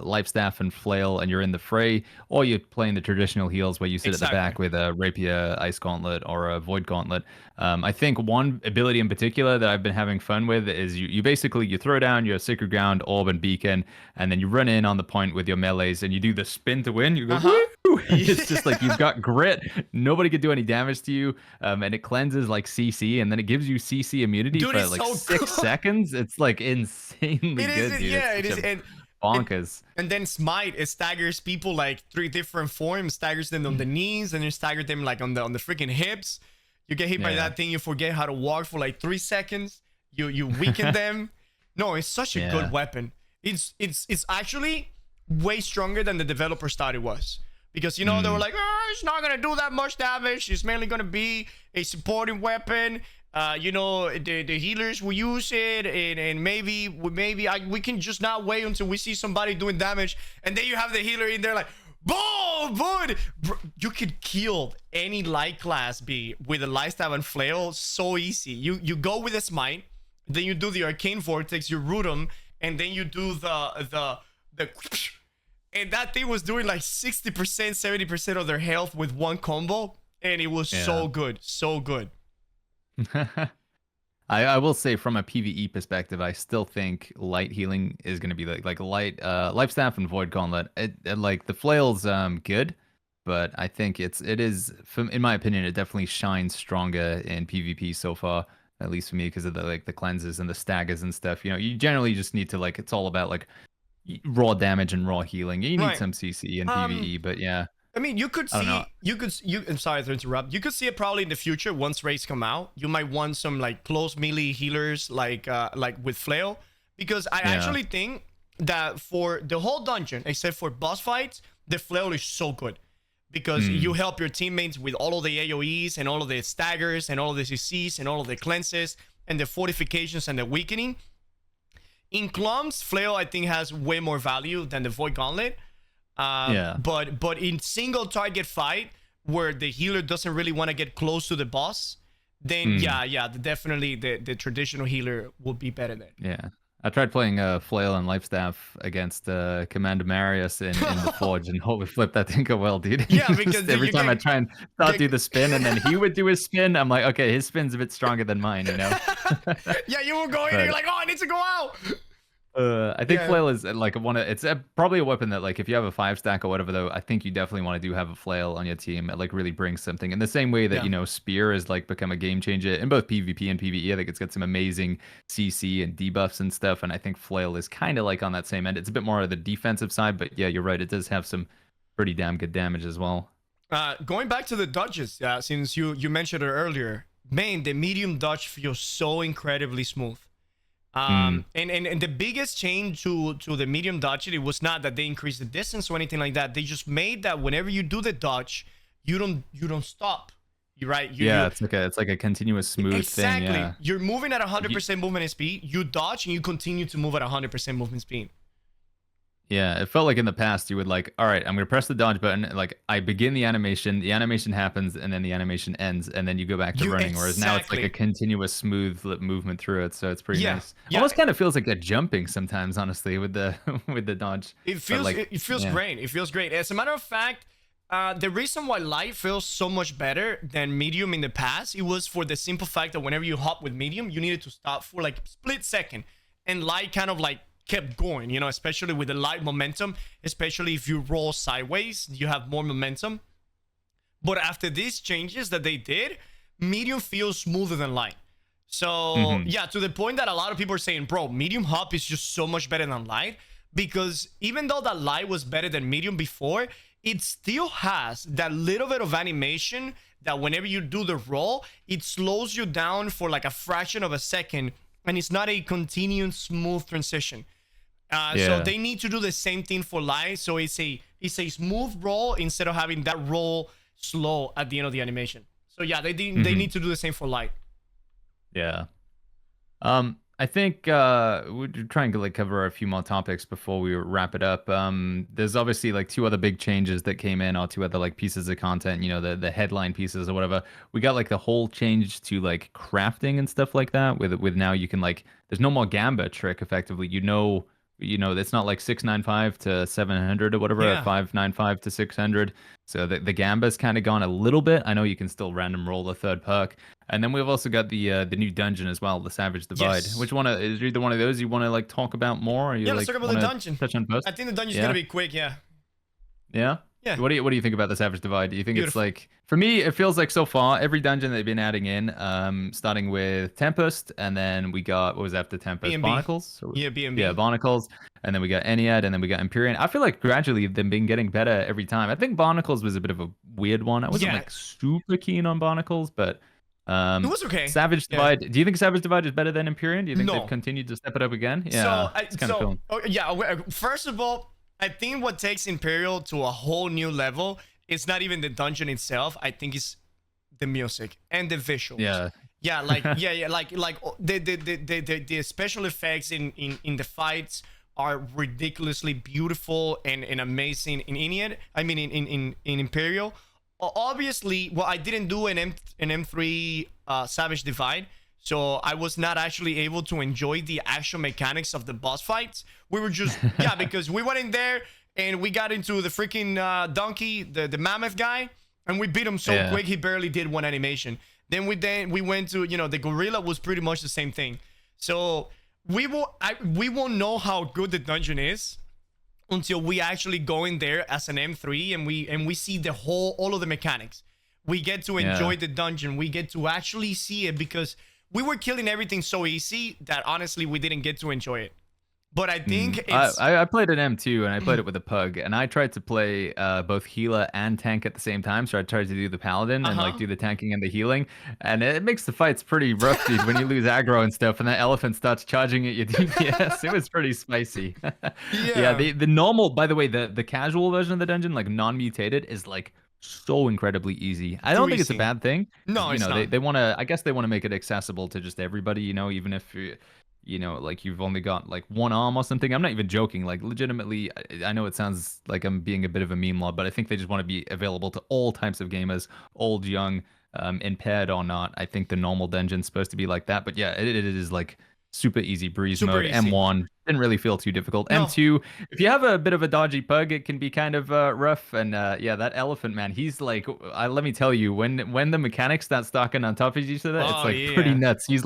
life staff and flail, and you're in the fray, or you're playing the traditional heals where you sit at the back with a rapier, ice gauntlet, or a void gauntlet. I think one ability in particular that I've been having fun with is you basically you throw down your sacred ground, orb, and beacon, and then you run in on the point with your melees, and you do the spin to win. You go, woo! It's just like you've got grit. Nobody can do any damage to you, and it cleanses like CC, and then it gives you CC immunity for like so 6 seconds. It's like insanely good, dude. Yeah, it is. And bonkers. And then smite, it staggers people like 3 different forms. Staggers them on the knees, and then stagger them like on the freaking hips. You get hit by that thing, you forget how to walk for like 3 seconds. You weaken them. No, it's such a good weapon. It's actually way stronger than the developers thought it was. Because, they were like, it's not going to do that much damage. It's mainly going to be a supporting weapon. The healers will use it. And maybe we can just not wait until we see somebody doing damage. And then you have the healer in there like, boom, boom. You could kill any light class B with a light staff and flail so easy. You go with a smite. Then you do the arcane vortex. You root them. And then you do the and that thing was doing like 60%, 70% of their health with one combo. And it was so good. So good. I will say from a PvE perspective, I still think light healing is going to be like light life staff and void gauntlet. Like the flail's good, but I think it is, in my opinion, it definitely shines stronger in PvP so far, at least for me, because of the cleanses and the staggers and stuff. You generally just need to it's all about like raw damage and raw healing. You need some CC and PvE, but yeah. I mean, you could see, I'm sorry to interrupt. You could see it probably in the future once raids come out. You might want some like close melee healers like with flail, because I actually think that for the whole dungeon, except for boss fights, the flail is so good, because you help your teammates with all of the AoEs and all of the staggers and all of the CCs and all of the cleanses and the fortifications and the weakening. In clumps, flail I think has way more value than the void gauntlet. But in single target fight where the healer doesn't really want to get close to the boss, then yeah, definitely the traditional healer would be better then. Yeah. I tried playing Flail and Lifestaff against Commander Marius in the Forge, and holy flip, that didn't go well, dude. Yeah, because Just every time I try and start do the spin, and then he would do his spin, I'm like, okay, his spin's a bit stronger than mine, you know? Yeah, you were going, and you're like, oh, I need to go out. I think Flail is like it's probably a weapon that, like, if you have a 5-stack or whatever, though, I think you definitely want to have a Flail on your team. It like really brings something in the same way that, you know, Spear has like become a game changer in both PvP and PvE. I think it's got some amazing CC and debuffs and stuff. And I think Flail is kind of like on that same end. It's a bit more of the defensive side, but yeah, you're right. It does have some pretty damn good damage as well. Going back to the dodges, since you mentioned it earlier, man, the medium dodge feels so incredibly smooth. And the biggest change to the medium dodge, it was not that they increased the distance or anything like that. They just made that whenever you do the dodge, you don't stop. You're right. It's like a continuous smooth thing. Yeah. You're moving at 100% movement speed. You dodge and you continue to move at 100% movement speed. Yeah, it felt like in the past you would like, all right, I'm gonna press the dodge button. Like I begin the animation happens, and then the animation ends, and then you go back to running. Whereas now it's like a continuous smooth movement through it, so it's pretty nice. Almost kind of feels like a jumping sometimes, honestly, with the dodge. It feels it feels great. It feels great. As a matter of fact, the reason why light feels so much better than medium in the past, it was for the simple fact that whenever you hop with medium, you needed to stop for like a split second, and light kind of like kept going, you know, especially with the light momentum, especially if you roll sideways, you have more momentum. But after these changes that they did, medium feels smoother than light. So yeah, to the point that a lot of people are saying, bro, medium hop is just so much better than light, because even though that light was better than medium before, it still has that little bit of animation that whenever you do the roll, it slows you down for like a fraction of a second, and it's not a continuous smooth transition. So they need to do the same thing for light. So it's a smooth roll instead of having that roll slow at the end of the animation. So yeah, they need to do the same for light. Yeah. I think we're trying to like cover a few more topics before we wrap it up. There's obviously like 2 other big changes that came in, or 2 other like pieces of content, you know, the headline pieces or whatever. We got like the whole change to like crafting and stuff like that with now you can like, there's no more Gamba trick effectively. You know, it's not like 695 to 700 or whatever, or 595 to 600. So the Gamba's kind of gone a little bit. I know you can still random roll the 3rd perk. And then we've also got the new dungeon as well, the Savage Divide. Yes. Which one is either one of those you want to like talk about more? Or you let's talk about the dungeon. Touch on both? I think the dungeon's gonna be quick, yeah. Yeah? Yeah. What do you think about the Savage Divide? Do you think it's like, for me, it feels like so far every dungeon they've been adding in, starting with Tempest, and then we got, what was after Tempest? B&B. Barnacles? B&B. Yeah, Barnacles, and then we got Ennead, and then we got Empyrean. I feel like gradually they've been getting better every time. I think Barnacles was a bit of a weird one. I wasn't like super keen on Barnacles, but it was okay. Savage Divide. Do you think Savage Divide is better than Empyrean? Do you think they've continued to step it up again? Yeah. So, it's kind of cool. First of all, I think what takes Imperial to a whole new level is not even the dungeon itself. I think it's the music and the visuals. Yeah, like like the special effects in the fights are ridiculously beautiful and amazing in Ennead. I mean in Imperial. Obviously, well, I didn't do an M3 Savage Divide, so I was not actually able to enjoy the actual mechanics of the boss fights. We were just because we went in there and we got into the freaking donkey, the mammoth guy, and we beat him so quick he barely did one animation. Then we went to, you know, the gorilla was pretty much the same thing. So we won't know how good the dungeon is until we actually go in there as an M3 and we see all of the mechanics. We get to enjoy the dungeon. We get to actually see it, because we were killing everything so easy that honestly we didn't get to enjoy it. But I think it's... I played an M2 and I played it with a pug, and I tried to play both healer and tank at the same time. So I tried to do the paladin and like do the tanking and the healing, and it makes the fights pretty rough, dude, when you lose aggro and stuff, and that elephant starts charging at your DPS. It was pretty spicy. The normal, by the way, the casual version of the dungeon, like non-mutated, is like so incredibly easy. I don't think it's a bad thing. No, you know, not. they want to, I guess they want to make it accessible to just everybody, you know, even if you know, like you've only got like one arm or something. I'm not even joking. Like legitimately, I know it sounds like I'm being a bit of a meme lord, but I think they just want to be available to all types of gamers, old, young. impaired or not. I think the normal dungeon's supposed to be like that, but yeah, it is like super easy breeze Super mode. easy. M1 didn't really feel too difficult. No. M2, if you have a bit of a dodgy pug, it can be kind of rough. And yeah, that elephant man, he's like, let me tell you, when the mechanics start stacking on top of each other, it's like pretty nuts. He's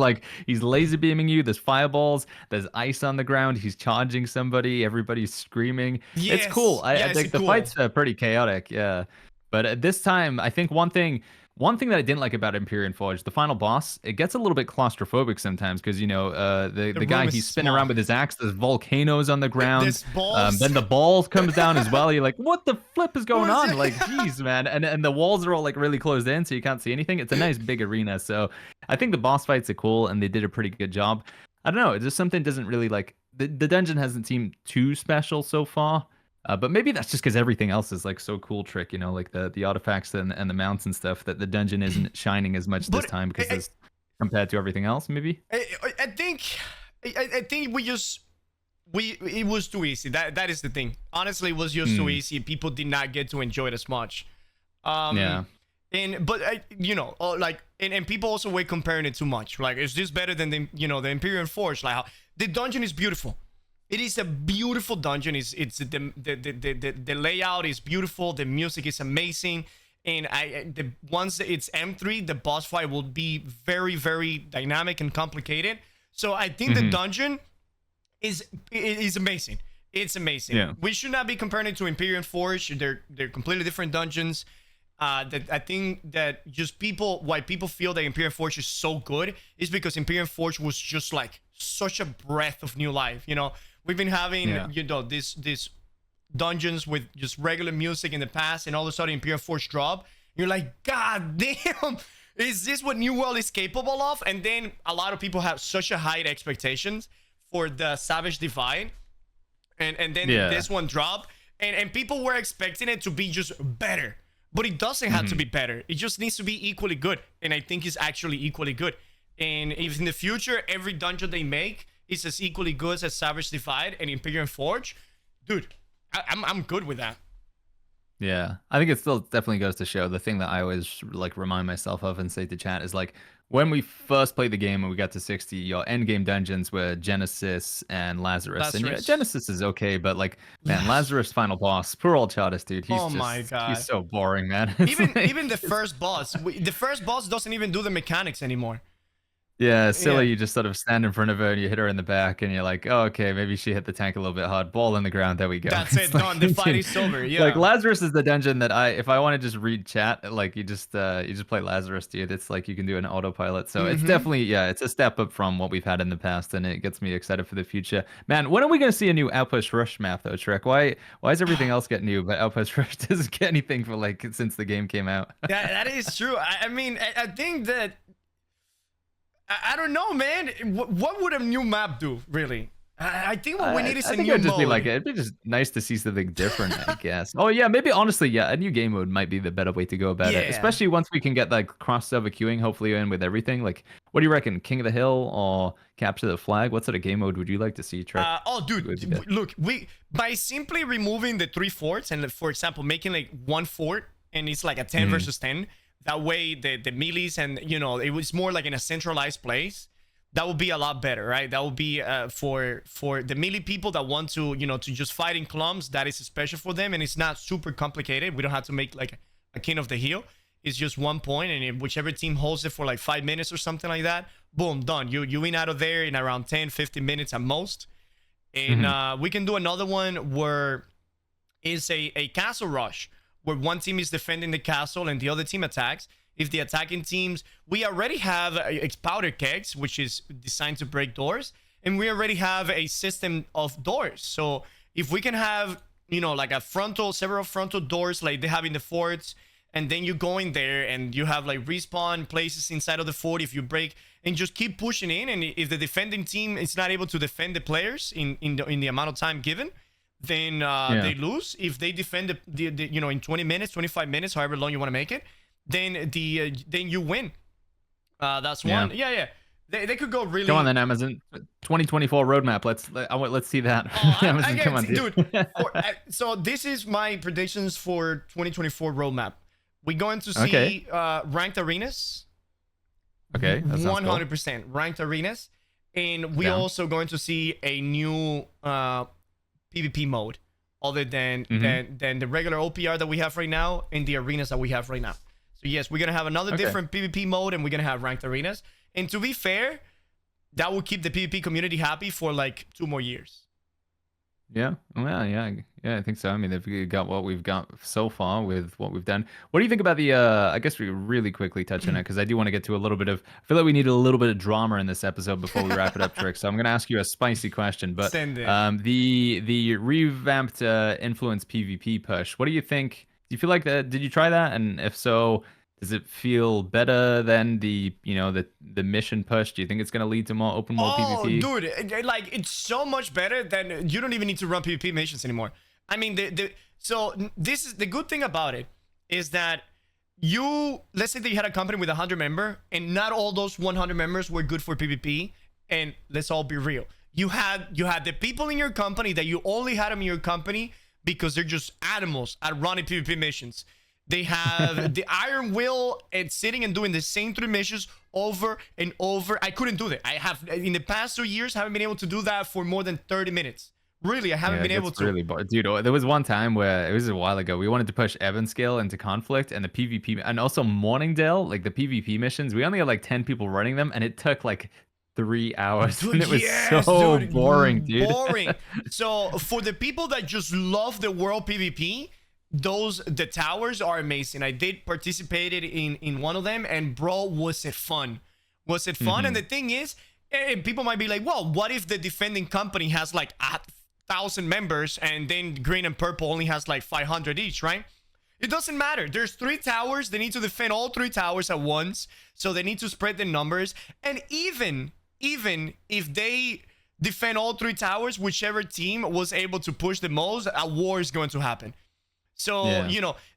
laser beaming you. There's fireballs. There's ice on the ground. He's charging somebody. Everybody's screaming. Yes. It's cool. I think the cool. fights are pretty chaotic. Yeah. But at this time, I think one thing that I didn't like about Empyrean Forge, the final boss, it gets a little bit claustrophobic sometimes because, you know, the guy, he's spinning around with his axe, there's volcanoes on the ground. Then the ball comes down as well. You're like, what the flip is going on? Like, geez, man. And the walls are all like really closed in, so you can't see anything. It's a nice big arena. So I think the boss fights are cool and they did a pretty good job. I don't know. It's just something doesn't really like, the dungeon hasn't seemed too special so far. But maybe that's just because everything else is like so cool, Trick, you know, like the artifacts and the mounts and stuff, that the dungeon isn't shining as much this time because it's compared to everything else. Maybe I think it was too easy. That is the thing. Honestly, it was just too easy. People did not get to enjoy it as much. Yeah. But you know, like, and people also were comparing it too much. Like, is this better than the Empyrean Forge? Like, how the dungeon is beautiful. It is a beautiful dungeon. It's the layout is beautiful. The music is amazing. And once it's M3, the boss fight will be very, very dynamic and complicated. So I think the dungeon is amazing. It's amazing. Yeah. We should not be comparing it to Empyrean Forge. They're completely different dungeons. That I think that just why people feel that Empyrean Forge is so good is because Empyrean Forge was just like such a breath of new life. You know, we've been having you know these dungeons with just regular music in the past, and all of a sudden Empyrean Forge drop. You're like, God damn, is this what New World is capable of? And then a lot of people have such a high expectations for the Savage Divide, and then this one drop, and people were expecting it to be just better. But it doesn't have to be better. It just needs to be equally good. And I think it's actually equally good. And if in the future, every dungeon they make is as equally good as Savage Divide and Empyrean Forge, dude, I'm good with that. Yeah, I think it still definitely goes to show the thing that I always like remind myself of and say to chat is like, when we first played the game and we got to 60, your end game dungeons were Genesis and Lazarus. And yeah, Genesis is okay, but like, man, Lazarus final boss, poor old Chardis, dude. He's my God, he's so boring, man. Even the first boss, the first boss doesn't even do the mechanics anymore. Yeah, silly. You just sort of stand in front of her and you hit her in the back and you're like, oh, okay, maybe she hit the tank a little bit hard. Ball in the ground. There we go. That's it. Done. The fight is over. Yeah. Like Lazarus is the dungeon that if I want to just read chat, like you just play Lazarus, dude. It's like you can do an autopilot. So it's definitely, it's a step up from what we've had in the past, and it gets me excited for the future. Man, when are we going to see a new Outpost Rush map though, Trek? Why is everything else getting new, but Outpost Rush doesn't get anything for like since the game came out? That is true. I mean, I think that I don't know, man. What would a new map do, really? I think what we need is a new mode. It'd be just nice to see something different, I guess. Oh yeah, maybe honestly, a new game mode might be the better way to go about it. Especially once we can get like cross-server queuing, hopefully in with everything. Like, what do you reckon? King of the Hill or Capture the Flag? What sort of game mode would you like to see, Trey? Dude, look, by simply removing the 3 forts and, for example, making like 1 fort and it's like a 10 versus 10. That way, the melees and, you know, it was more like in a centralized place. That would be a lot better, right? That would be for the melee people that want to, you know, to just fight in clumps. That is special for them, and it's not super complicated. We don't have to make like a King of the Hill. It's just 1 point, and whichever team holds it for like 5 minutes or something like that, boom, done. You win out of there in around 10, 15 minutes at most. And we can do another one where it's a castle rush, where one team is defending the castle and the other team attacks. If the attacking teams, we already have powder kegs, which is designed to break doors, and we already have a system of doors. So if we can have, you know, like several frontal doors like they have in the forts, and then you go in there and you have like respawn places inside of the fort if you break, and just keep pushing in. And if the defending team is not able to defend the players in the amount of time given, then they lose. If they defend the you know, in 20 minutes, 25 minutes, however long you want to make it, then then you win. That's one. Yeah. They could go really. Come on then, Amazon. 2024 roadmap. Let's see that. Amazon, come on, dude. So this is my predictions for 2024 roadmap. We're going to Okay. see ranked arenas. Okay. That sounds cool. 100% ranked arenas, and we Down. also going to see a new PvP mode, other than the regular OPR that we have right now and the arenas that we have right now. So yes, we're gonna have another different PvP mode, and we're gonna have ranked arenas. And to be fair, that will keep the PvP community happy for like 2 more years. Yeah. Well, yeah, I think so. I mean, they've got what we've got so far with what we've done. What do you think about the? I guess we really quickly touch on it because I do want to get to a little bit of. I feel like we need a little bit of drama in this episode before we wrap it up, Trick. So I'm going to ask you a spicy question. But Send it. the revamped influence PvP push. What do you think? Do you feel like that? Did you try that? And if so, does it feel better than the the mission push? Do you think it's going to lead to more open world PvP? Dude, like it's so much better than you don't even need to run PvP missions anymore. I mean, so this is the good thing about it is that let's say that you had a company with 100 members and not all those 100 members were good for PvP. And let's all be real. You had the people in your company that you only had them in your company because they're just animals at running PvP missions. They have the Iron Will and sitting and doing the same 3 missions over and over. I couldn't do that. I have in the past 2 years haven't been able to do that for more than 30 minutes. Really, I haven't been able to. Really, dude, there was one time where it was a while ago. We wanted to push Evanscale into conflict and the PvP, and also Morningdale, like the PvP missions. We only had like 10 people running them, and it took like 3 hours, dude, and it was so boring, dude. Boring. So for the people that just love the world PvP. The towers are amazing. I did participated in one of them, and bro, was it fun? Was it fun? And the thing is, and people might be like, well, what if the defending company has like 1,000 members and then green and purple only has like 500 each, right? It doesn't matter. There's 3 towers. They need to defend all 3 towers at once, so they need to spread the numbers. And even if they defend all 3 towers, whichever team was able to push the most, a war is going to happen. So,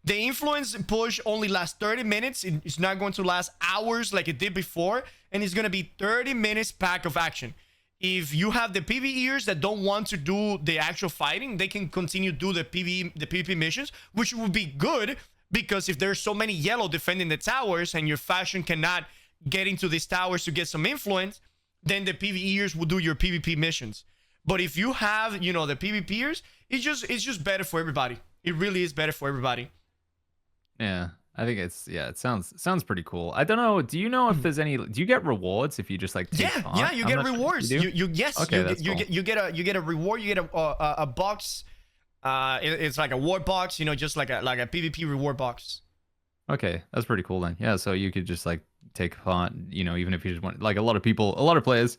the influence push only lasts 30 minutes. It's not going to last hours like it did before. And it's going to be 30 minutes pack of action. If you have the PvEers that don't want to do the actual fighting, they can continue to do the PvP missions, which would be good. Because if there's so many yellow defending the towers and your faction cannot get into these towers to get some influence, then the PvEers will do your PvP missions. But if you have, the PvPers, it's just better for everybody. It really is better for everybody. Yeah, I think it sounds pretty cool. I don't know. Do you know if there's any? Do you get rewards if you just like? You get rewards. You get a reward. You get a box. It's like a reward box. Just like a PvP reward box. Okay, that's pretty cool then. Yeah, so you could just like take part. Even if you just want, like a lot of players.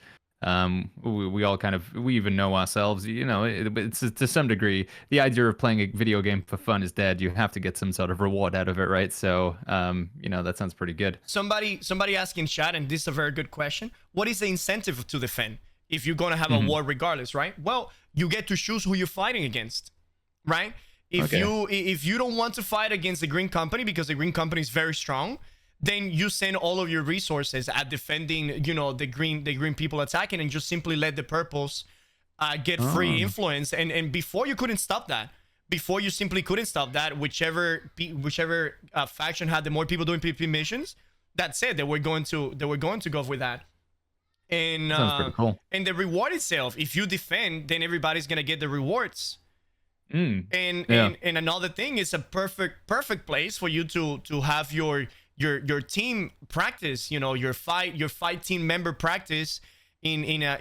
We all we even know ourselves, it's to some degree the idea of playing a video game for fun is dead. You have to get some sort of reward out of it, right? So that sounds pretty good. Somebody asked in chat, and this is a very good question, what is the incentive to defend if you're gonna have a war regardless, right? Well, you get to choose who you're fighting against, right? If you don't want to fight against the green company because the green company is very strong, then you send all of your resources at defending, the green people attacking, and just simply let the purples get free influence. And before you couldn't stop that. Before you simply couldn't stop that. Whichever faction had the more people doing PvP missions, that's it. They were going to go with that. And sounds pretty cool. And the reward itself, if you defend, then everybody's gonna get the rewards. And another thing is a perfect place for you to have your team practice, your fight team member practice in a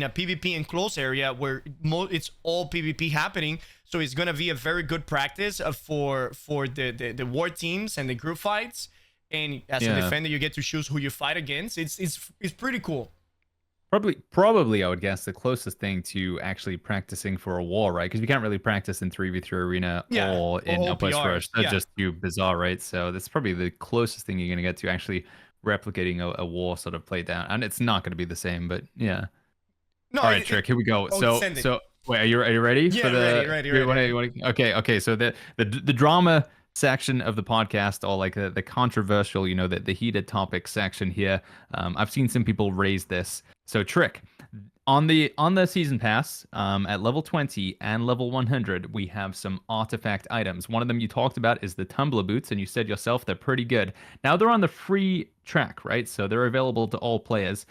PvP enclosed area where it's all PvP happening. So it's gonna be a very good practice for the war teams and the group fights. And as a defender, you get to choose who you fight against. It's pretty cool. Probably, I would guess the closest thing to actually practicing for a war, right? Because you can't really practice in 3v3 arena or in Outpost Rush. That's just too bizarre, right? So that's probably the closest thing you're going to get to actually replicating a war sort of play down. And it's not going to be the same, but yeah. No, all right, Trick, here we go. So wait, are you ready? Yeah, for the, ready. Okay. So the drama section of the podcast, or like the controversial, the heated topic section here. I've seen some people raise this. So Trick, On the season pass, at level 20 and level 100, we have some artifact items. One of them you talked about is the Tumbler boots, and you said yourself they're pretty good. Now they're on the free track, right? So they're available to all players,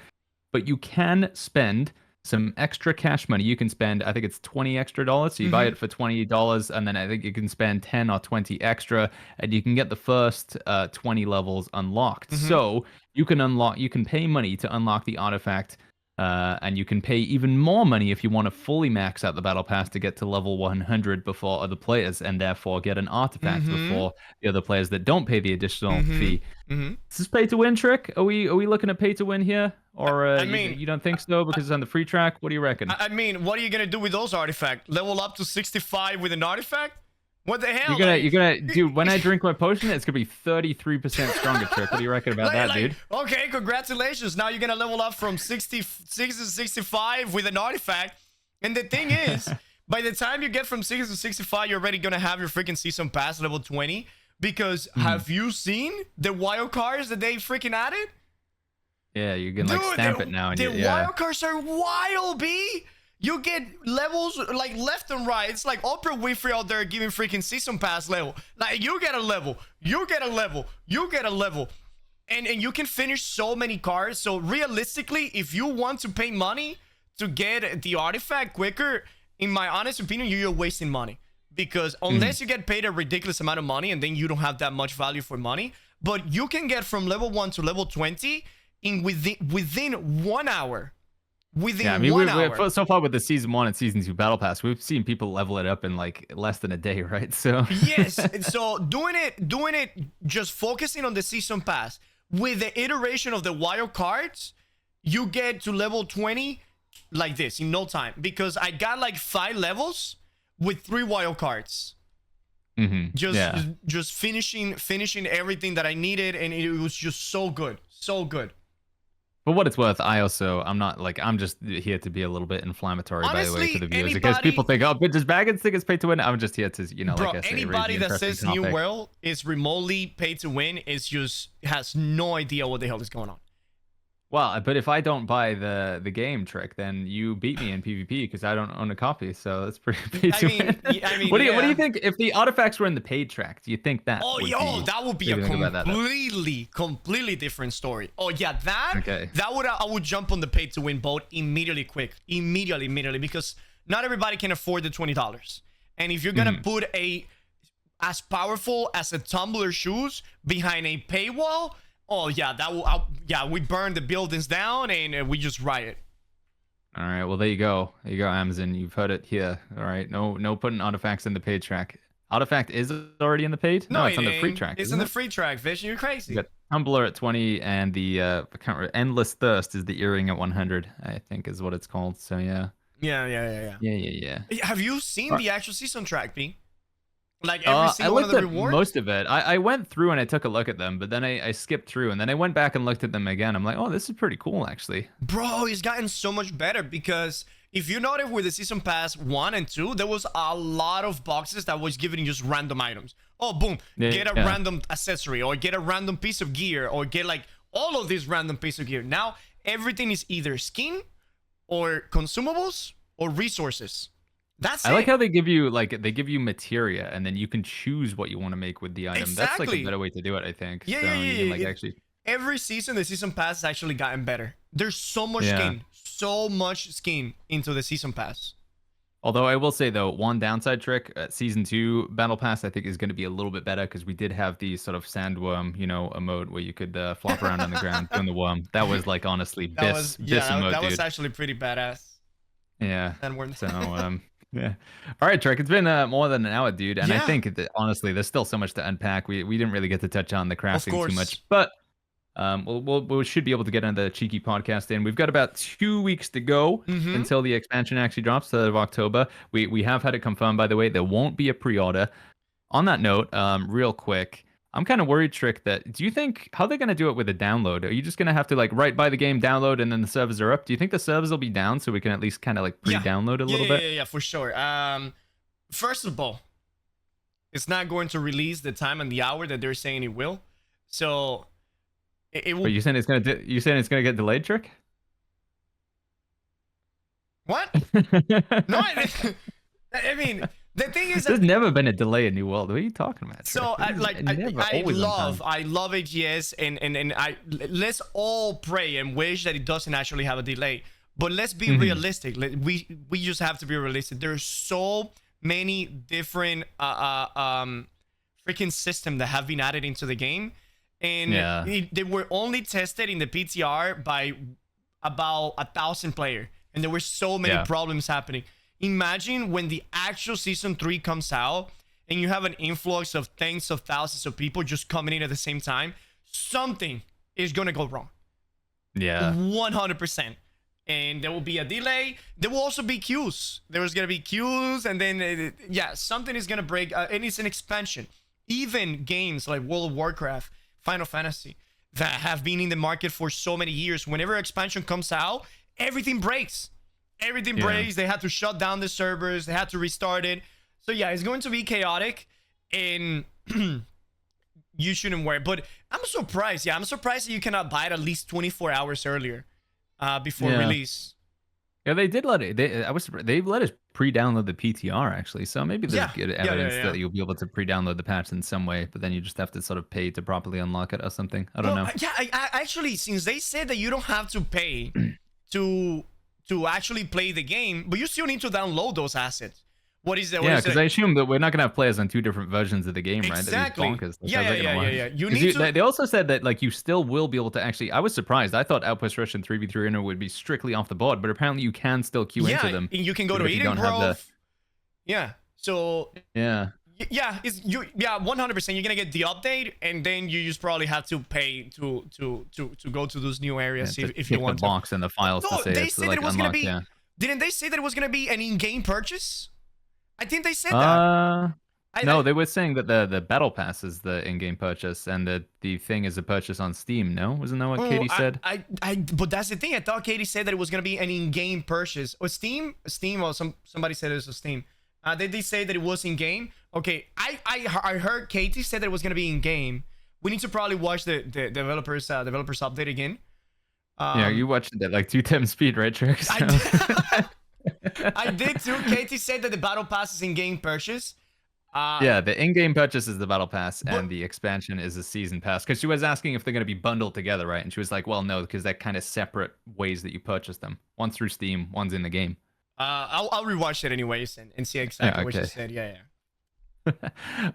but you can spend some extra cash money. You can spend, I think it's $20 extra. So you buy it for $20, and then I think you can spend 10 or 20 extra, and you can get the first 20 levels unlocked. So you can pay money to unlock the artifact. And you can pay even more money if you want to fully max out the battle pass to get to level 100 before other players, and therefore get an artifact before the other players that don't pay the additional fee. Is this pay to win trick? Are we looking at pay to win here, or I mean, you don't think so because it's on the free track? What do you reckon? I mean, what are you gonna do with those artifacts? Level up to 65 with an artifact? What the hell? You're gonna, dude. When I drink my potion, it's gonna be 33% stronger, trick. What do you reckon about that, dude? Okay, congratulations. Now you're gonna level up from 66 to 65 with an artifact. And the thing is, by the time you get from 60 to 65, you're already gonna have your freaking season pass level 20. Because have you seen the wild cards that they freaking added? Yeah, you can like stamp it now. And the wild cards are wild, B. You get levels like left and right. It's like Oprah Winfrey out there giving freaking season pass level. Like you get a level, you get a level, you get a level. And you can finish so many cards. So realistically, if you want to pay money to get the artifact quicker, in my honest opinion, you're wasting money. Because unless you get paid a ridiculous amount of money and then you don't have that much value for money, but you can get from level 1 to level 20 within 1 hour. Within 1 hour. So far with the season 1 and season 2 battle pass, we've seen people level it up in like less than a day, right? So yes, so doing it, just focusing on the season pass with the iteration of the wild cards, you get to level 20 like this in no time. Because I got like 5 levels with 3 wild cards. Just finishing everything that I needed, and it was just so good, so good. For what it's worth, I'm just here to be a little bit inflammatory, by the way, to the viewers. Because people think, oh, but does Bagg think it's pay to win? I'm just here to, Bro, like I say, anybody that says New World is remotely pay to win has no idea what the hell is going on. Well, but if I don't buy the game trick, then you beat me in PvP because I don't own a copy. So that's pretty pay to win. What do you think if the artifacts were in the paid track? Do you think that? That would be a completely different story. Oh yeah, I would jump on the pay to win boat immediately, immediately, because not everybody can afford the $20. And if you're gonna put as powerful as a Tumbler shoes behind a paywall. Oh yeah, we burn the buildings down and we just riot. All right, well there you go, Amazon. You've heard it here. All right, no putting artifacts in the paid track. Artifact is already in the paid. No, it's on the free track. It's in the free track, Vision. You're crazy. You got Tumbler at 20 and the Endless Thirst is the earring at 100. I think is what it's called. So yeah. Yeah. Have you seen the actual season track, B? Like every single one of the rewards? Most of it. I went through and I took a look at them, but then I skipped through and then I went back and looked at them again. I'm like, oh, this is pretty cool, actually. Bro, it's gotten so much better because if you notice with the Season Pass 1 and 2, there was a lot of boxes that was giving you just random items. Oh, boom, get a random accessory or get a random piece of gear or get like all of these random piece of gear. Now, everything is either skin or consumables or resources. I like how they give you materia and then you can choose what you want to make with the item. Exactly. That's like a better way to do it, I think. Every season, the season pass has actually gotten better. There's so much skin into the season pass. Although I will say though, one downside trick, season 2 battle pass I think is going to be a little bit better because we did have the sort of sandworm, emote where you could flop around on the ground doing the worm. That was like honestly Biss emote, that was actually pretty badass. Yeah. Yeah. All right, Trek. It's been more than an hour, dude, and I think that honestly, there's still so much to unpack. We didn't really get to touch on the crafting too much, but we should be able to get on the cheeky podcast in. We've got about 2 weeks to go until the expansion actually drops, 3rd of October. We have had it confirmed, by the way. There won't be a pre-order. On that note, real quick, I'm kind of worried, Trick, that do you think how they're going to do it with a download? Are you just going to have to like right by the game download and then the servers are up? Do you think the servers will be down so we can at least kind of like pre-download a little bit? Yeah, for sure. First of all, it's not going to release the time and the hour that they're saying it will. So it will. But you saying it's going to get delayed, Trick? What? No, I mean, the thing is, there's never been a delay in New World. What are you talking about? So I love AGS, and let's all pray and wish that it doesn't actually have a delay. But let's be realistic. We just have to be realistic. There's so many different freaking systems that have been added into the game, and they were only tested in the PTR by about 1,000 players, and there were so many problems happening. Imagine when the actual season 3 comes out and you have an influx of tens of thousands of people just coming in at the same time. Something is gonna go wrong. Yeah, 100%. And there will be a delay. There will also be queues. There's gonna be queues, and then something is gonna break. And it's an expansion. Even games like World of Warcraft, Final Fantasy, that have been in the market for so many years, whenever expansion comes out, everything breaks. Everything breaks. They had to shut down the servers. They had to restart it. So yeah, it's going to be chaotic, and you shouldn't worry. But I'm surprised. Yeah, I'm surprised that you cannot buy it at least 24 hours earlier before release. Yeah, they did let it. They let us pre-download the PTR actually, so maybe there's good evidence that you'll be able to pre-download the patch in some way, but then you just have to sort of pay to properly unlock it or something. I don't know. Yeah, I actually, since they said that you don't have to pay to actually play the game, but you still need to download those assets. What is that? Yeah, because I assume that we're not gonna have players on 2 different versions of the game, right? Exactly. Yeah. They also said that like you still will be able to actually. I was surprised. I thought Outpost Rush and 3v3 would be strictly off the board, but apparently you can still queue into them. You can go to Eden Grove. Yeah. So. Yeah. Yeah, 100%. You're gonna get the update, and then you just probably have to pay to go to those new areas if you want the box and the files to say it's like unlocked. Yeah. Didn't they say that it was gonna be an in-game purchase? I think they said that. No, they were saying that the battle pass is the in-game purchase, and the thing is a purchase on Steam. No, wasn't that what Katie said? But that's the thing. I thought Katie said that it was gonna be an in-game purchase. Or Steam, or somebody said it was a Steam. They did say that it was in game. Okay, I heard Katie said that it was gonna be in game. We need to probably watch the developers update again. Yeah, you watched it at like 2 times speed, right, Trix? I did too. Katie said that the battle pass is in game purchase. Yeah, the in-game purchase is the battle pass, and the expansion is a season pass. Because she was asking if they're going to be bundled together, right? And she was like, "Well, no, because they're kind of separate ways that you purchase them. One's through Steam, one's in the game." I'll rewatch it anyways and see exactly what she said. Yeah.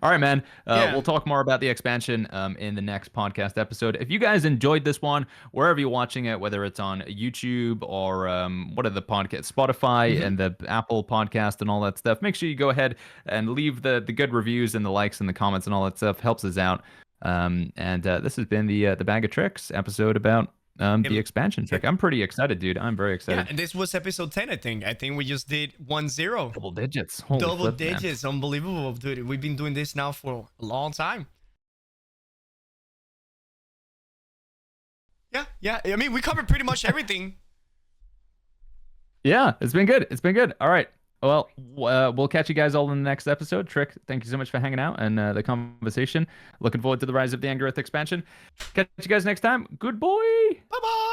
All right, man. We'll talk more about the expansion in the next podcast episode. If you guys enjoyed this one, wherever you're watching it, whether it's on YouTube or what are the podcasts, Spotify and the Apple podcast and all that stuff, make sure you go ahead and leave the good reviews and the likes and the comments and all that stuff. Helps us out. This has been the Bag of Tricks episode about the expansion trick. I'm pretty excited, dude. I'm very excited. Yeah, and this was episode 10, I think. I think we just did 1-0. Double digits. Double digits. Man. Unbelievable, dude. We've been doing this now for a long time. Yeah. I mean, we covered pretty much everything. Yeah, it's been good. All right. Well, we'll catch you guys all in the next episode. Trick, thank you so much for hanging out and the conversation. Looking forward to the Rise of the Anger Earth expansion. Catch you guys next time. Good boy. Bye-bye.